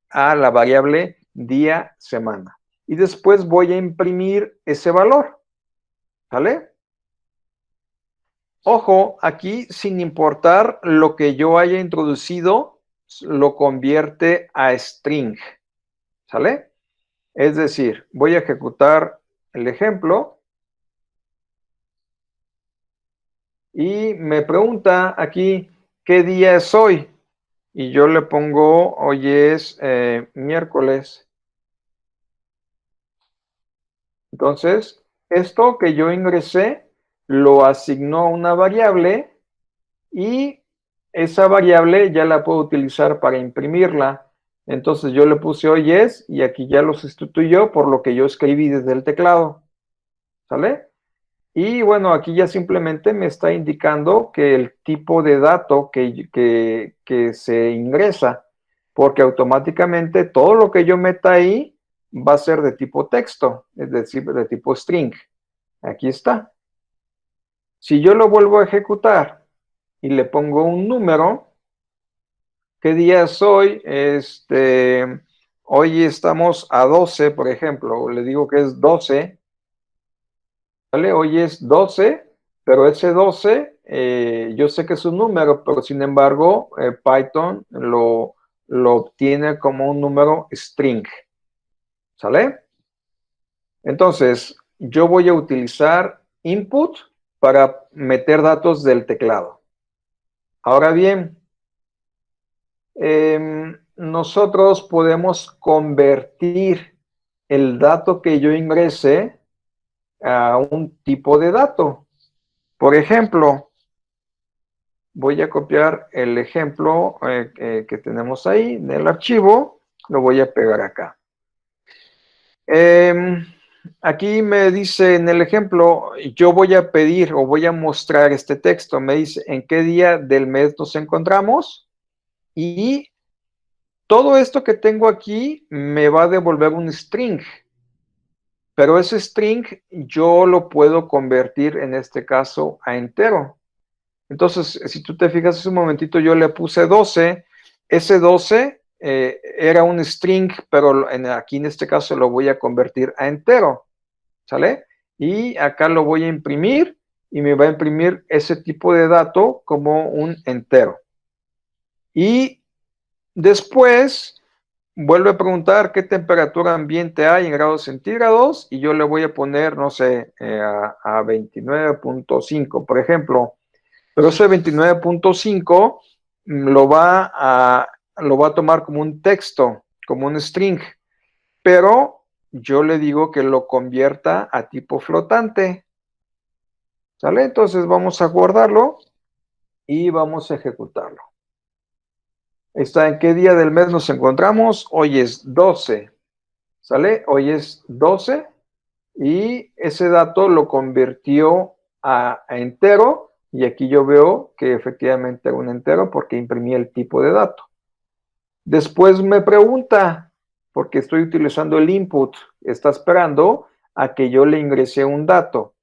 a la variable día, semana. Y después voy a imprimir ese valor, ¿vale? Ojo, aquí sin importar lo que yo haya introducido, lo convierte a string, ¿sale? Es decir, voy a ejecutar el ejemplo y me pregunta aquí qué día es hoy. Y yo le pongo, hoy es miércoles. Entonces, esto que yo ingresé lo asignó a una variable y esa variable ya la puedo utilizar para imprimirla. Entonces yo le puse hoy es y aquí ya lo sustituyó por lo que yo escribí desde el teclado. ¿Sale? Y bueno, aquí ya simplemente me está indicando que el tipo de dato que se ingresa, porque automáticamente todo lo que yo meta ahí va a ser de tipo texto, es decir, de tipo string. Aquí está. Si yo lo vuelvo a ejecutar y le pongo un número, ¿qué día es hoy? Hoy estamos a 12, por ejemplo, le digo que es 12, ¿vale? Hoy es 12, pero ese 12, yo sé que es un número, pero sin embargo, Python lo obtiene como un número string, ¿sale? Entonces, yo voy a utilizar input para meter datos del teclado. Ahora bien, nosotros podemos convertir el dato que yo ingrese a un tipo de dato. Por ejemplo, voy a copiar el ejemplo que tenemos ahí en el archivo, lo voy a pegar acá. Aquí me dice en el ejemplo, yo voy a pedir o voy a mostrar este texto. Me dice en qué día del mes nos encontramos y todo esto que tengo aquí me va a devolver un string, pero ese string yo lo puedo convertir en este caso a entero. Entonces, si tú te fijas, hace un momentito yo le puse 12, ese 12 era un string, pero aquí en este caso lo voy a convertir a entero, ¿sale? Y acá lo voy a imprimir y me va a imprimir ese tipo de dato como un entero. Y después vuelve a preguntar qué temperatura ambiente hay en grados centígrados y yo le voy a poner, no sé, a 29.5, por ejemplo. Pero ese 29.5 lo va a tomar como un texto, como un string, pero yo le digo que lo convierta a tipo flotante. ¿Sale? Entonces vamos a guardarlo y vamos a ejecutarlo. Está en qué día del mes nos encontramos. Hoy es 12. ¿Sale? Hoy es 12 y ese dato lo convirtió a entero y aquí yo veo que efectivamente era un entero porque imprimí el tipo de dato. Después me pregunta, porque estoy utilizando el input, está esperando a que yo le ingrese un dato.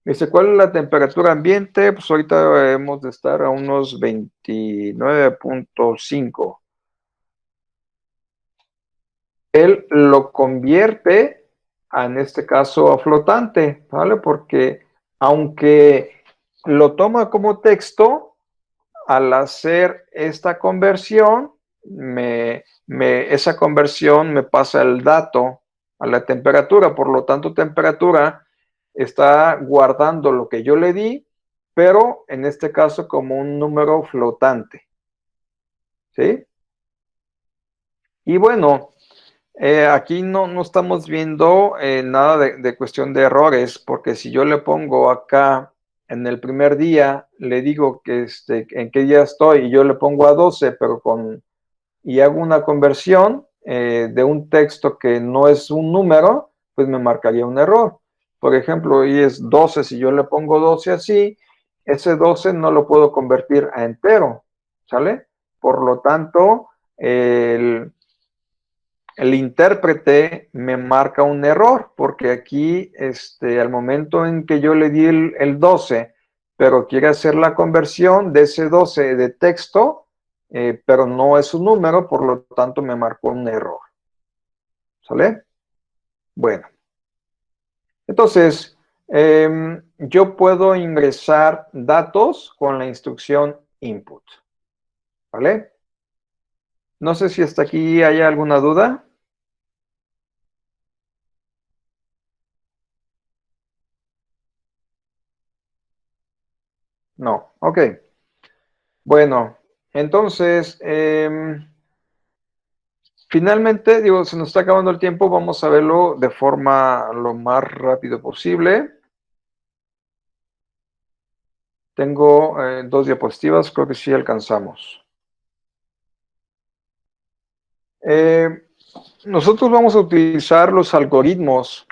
Me dice, ¿cuál es la temperatura ambiente? Pues ahorita hemos de estar a unos 29.5. Él lo convierte, en este caso, a flotante, ¿vale? Porque aunque lo toma como texto, al hacer esta conversión, esa conversión me pasa el dato a la temperatura, por lo tanto, temperatura está guardando lo que yo le di, pero en este caso como un número flotante, ¿sí? Y bueno, aquí no estamos viendo nada de cuestión de errores, porque si yo le pongo acá en el primer día, le digo que en qué día estoy y yo le pongo a 12, pero y hago una conversión de un texto que no es un número, pues me marcaría un error. Por ejemplo, hoy es 12, si yo le pongo 12 así, ese 12 no lo puedo convertir a entero, ¿sale? Por lo tanto, el intérprete me marca un error, porque aquí, al momento en que yo le di el 12, pero quiere hacer la conversión de ese 12 de texto, pero no es un número, por lo tanto me marcó un error. ¿Sale? Bueno. Entonces, yo puedo ingresar datos con la instrucción input. ¿Vale? No sé si hasta aquí hay alguna duda. No, ok. Bueno, entonces, finalmente, digo, se nos está acabando el tiempo, vamos a verlo de forma lo más rápido posible. Tengo 2 diapositivas, creo que sí alcanzamos. Nosotros vamos a utilizar los algoritmos.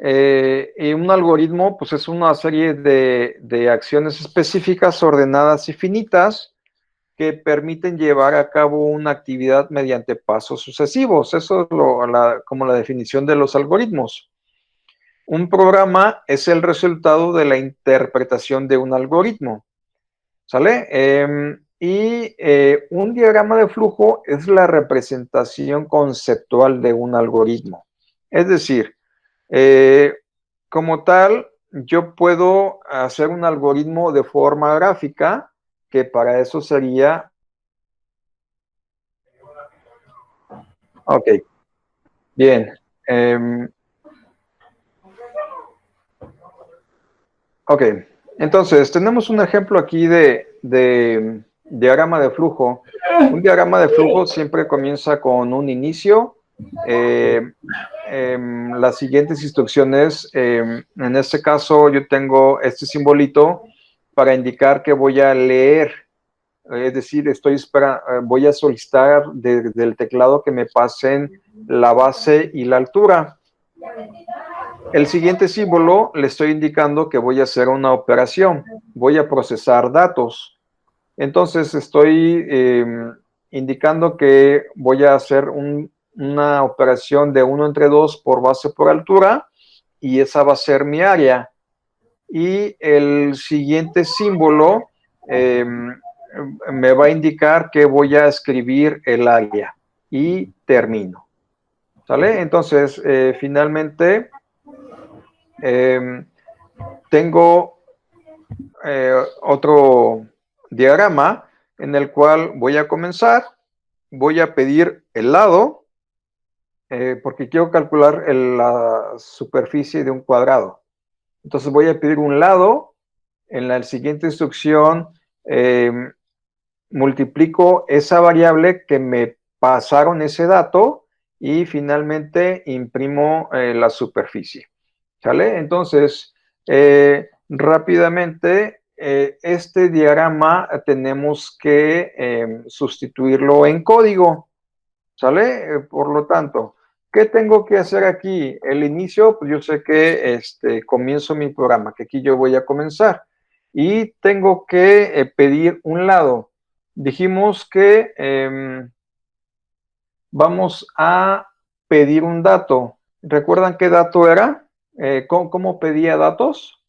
Y un algoritmo, pues es una serie de acciones específicas, ordenadas y finitas, que permiten llevar a cabo una actividad mediante pasos sucesivos. Eso es como la definición de los algoritmos. Un programa es el resultado de la interpretación de un algoritmo, ¿sale? Un diagrama de flujo es la representación conceptual de un algoritmo. Es decir, como tal, yo puedo hacer un algoritmo de forma gráfica, que para eso sería... Ok, bien. Ok, entonces tenemos un ejemplo aquí de diagrama de flujo. Un diagrama de flujo siempre comienza con un inicio. Las siguientes instrucciones, en este caso yo tengo este simbolito para indicar que voy a leer, es decir, voy a solicitar desde el teclado que me pasen la base y la altura. El siguiente símbolo le estoy indicando que voy a hacer una operación, voy a procesar datos. Entonces estoy indicando que voy a hacer una operación de 1 entre 2 por base por altura, y esa va a ser mi área. Y el siguiente símbolo me va a indicar que voy a escribir el área y termino. ¿Sale? Entonces, finalmente, tengo otro diagrama en el cual voy a comenzar, voy a pedir el lado, porque quiero calcular la superficie de un cuadrado. Entonces voy a pedir un lado. En la siguiente instrucción multiplico esa variable que me pasaron ese dato y finalmente imprimo la superficie. ¿Sale? Entonces, rápidamente, este diagrama tenemos que sustituirlo en código. ¿Sale? Por lo tanto, ¿qué tengo que hacer aquí? El inicio, pues yo sé que comienzo mi programa, que aquí yo voy a comenzar. Y tengo que pedir un lado. Dijimos que vamos a pedir un dato. ¿Recuerdan qué dato era? ¿Cómo pedía datos?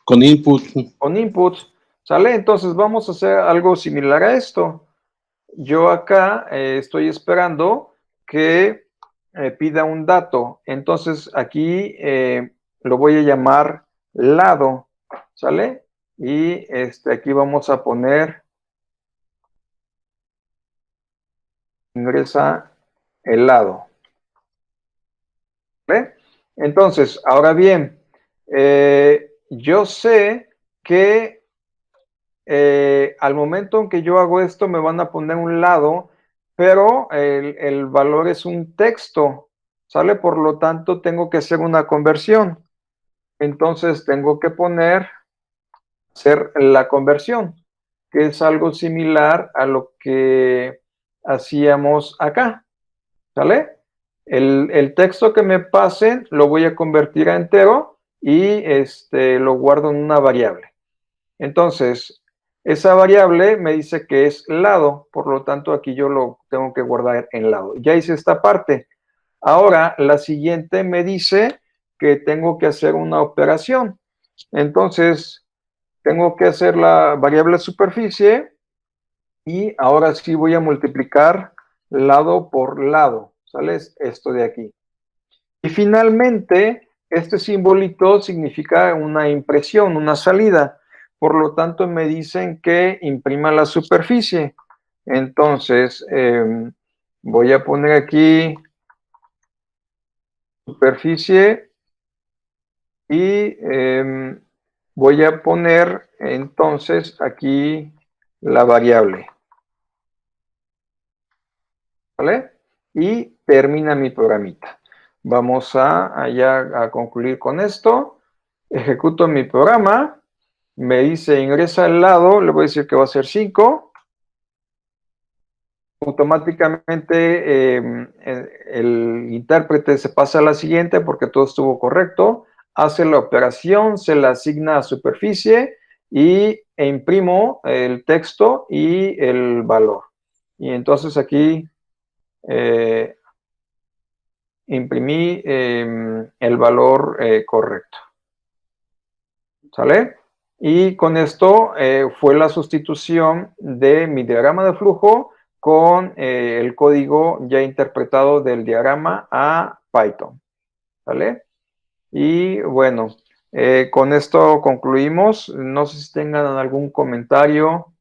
Con input. Con inputs. ¿Sale? Entonces vamos a hacer algo similar a esto. Yo acá estoy esperando que pida un dato. Entonces aquí lo voy a llamar lado, ¿sale? Y aquí vamos a poner, ingresa el lado. ¿Vale? Entonces, ahora bien, yo sé que al momento en que yo hago esto me van a poner un lado, pero el valor es un texto, ¿sale? Por lo tanto, tengo que hacer una conversión. Entonces, tengo que hacer la conversión, que es algo similar a lo que hacíamos acá, ¿sale? El texto que me pasen lo voy a convertir a entero y lo guardo en una variable. Entonces, esa variable me dice que es lado, por lo tanto aquí yo lo tengo que guardar en lado. Ya hice esta parte. Ahora, la siguiente me dice que tengo que hacer una operación. Entonces, tengo que hacer la variable superficie y ahora sí voy a multiplicar lado por lado. ¿Sale? Esto de aquí. Y finalmente, este simbolito significa una impresión, una salida. Por lo tanto, me dicen que imprima la superficie. Entonces, voy a poner aquí superficie y voy a poner entonces aquí la variable. ¿Vale? Y termina mi programita. Vamos a concluir con esto. Ejecuto mi programa. Me dice ingresa al lado. Le voy a decir que va a ser 5. automáticamente el intérprete se pasa a la siguiente porque todo estuvo correcto, hace la operación, se le asigna a superficie e imprimo el texto y el valor. Y entonces aquí imprimí el valor correcto. ¿Sale? Y con esto fue la sustitución de mi diagrama de flujo con el código ya interpretado del diagrama a Python. ¿Sale? Y bueno, con esto concluimos. No sé si tengan algún comentario,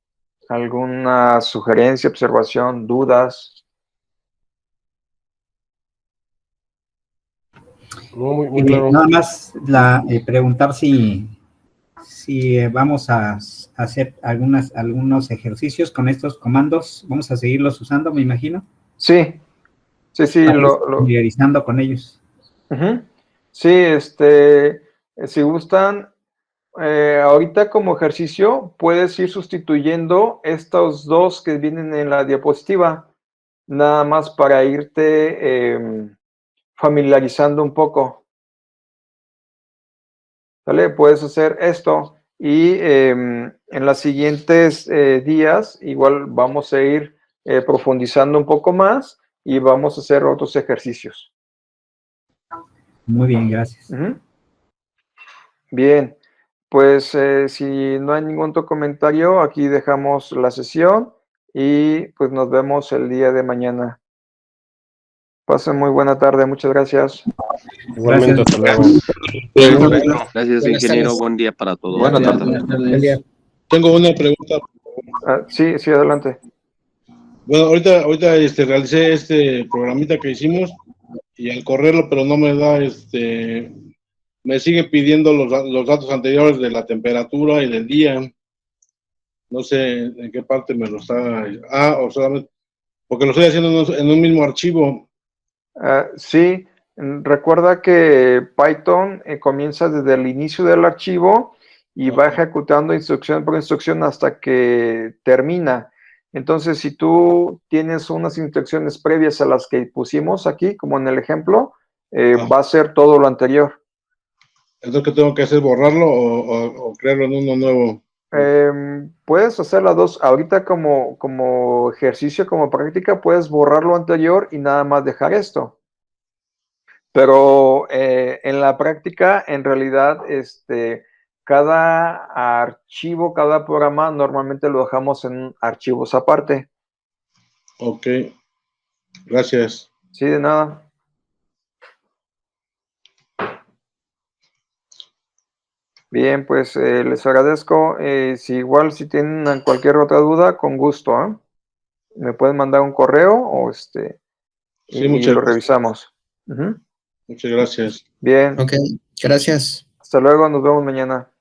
alguna sugerencia, observación, dudas. Muy claro. Nada más preguntar si vamos a hacer algunos ejercicios con estos comandos. Vamos a seguirlos usando, me imagino. Sí, Familiarizando con ellos. Sí, si gustan, ahorita como ejercicio puedes ir sustituyendo estos dos que vienen en la diapositiva, nada más para irte familiarizando un poco. ¿Vale? Puedes hacer esto y en los siguientes días igual vamos a ir profundizando un poco más y vamos a hacer otros ejercicios. Muy bien, gracias. Bien, pues si no hay ningún otro comentario, aquí dejamos la sesión y pues nos vemos el día de mañana. Pasen muy buena tarde, muchas gracias. Igualmente, hasta luego. Gracias, ingeniero. Buen día para todos. Buenas tardes. Tengo una pregunta. Sí, adelante. Bueno, ahorita realicé este programita que hicimos y al correrlo, pero no me da, me sigue pidiendo los datos anteriores de la temperatura y del día. No sé en qué parte me lo está... o solamente... Porque lo estoy haciendo en un mismo archivo. Sí, recuerda que Python comienza desde el inicio del archivo y va ejecutando instrucción por instrucción hasta que termina. Entonces, si tú tienes unas instrucciones previas a las que pusimos aquí, como en el ejemplo, va a ser todo lo anterior. Entonces, ¿qué tengo que hacer? ¿Borrarlo o crearlo en uno nuevo? Puedes hacer las dos. Ahorita como ejercicio, como práctica, puedes borrar lo anterior y nada más dejar esto. Pero en la práctica, en realidad, cada archivo, cada programa, normalmente lo dejamos en archivos aparte. Ok, gracias. Sí, de nada. Bien, pues les agradezco. Si tienen cualquier otra duda, con gusto, ¿eh? Me pueden mandar un correo o Sí, y muchas lo gracias. revisamos. Muchas gracias. Bien. Ok, gracias. Hasta luego, nos vemos mañana.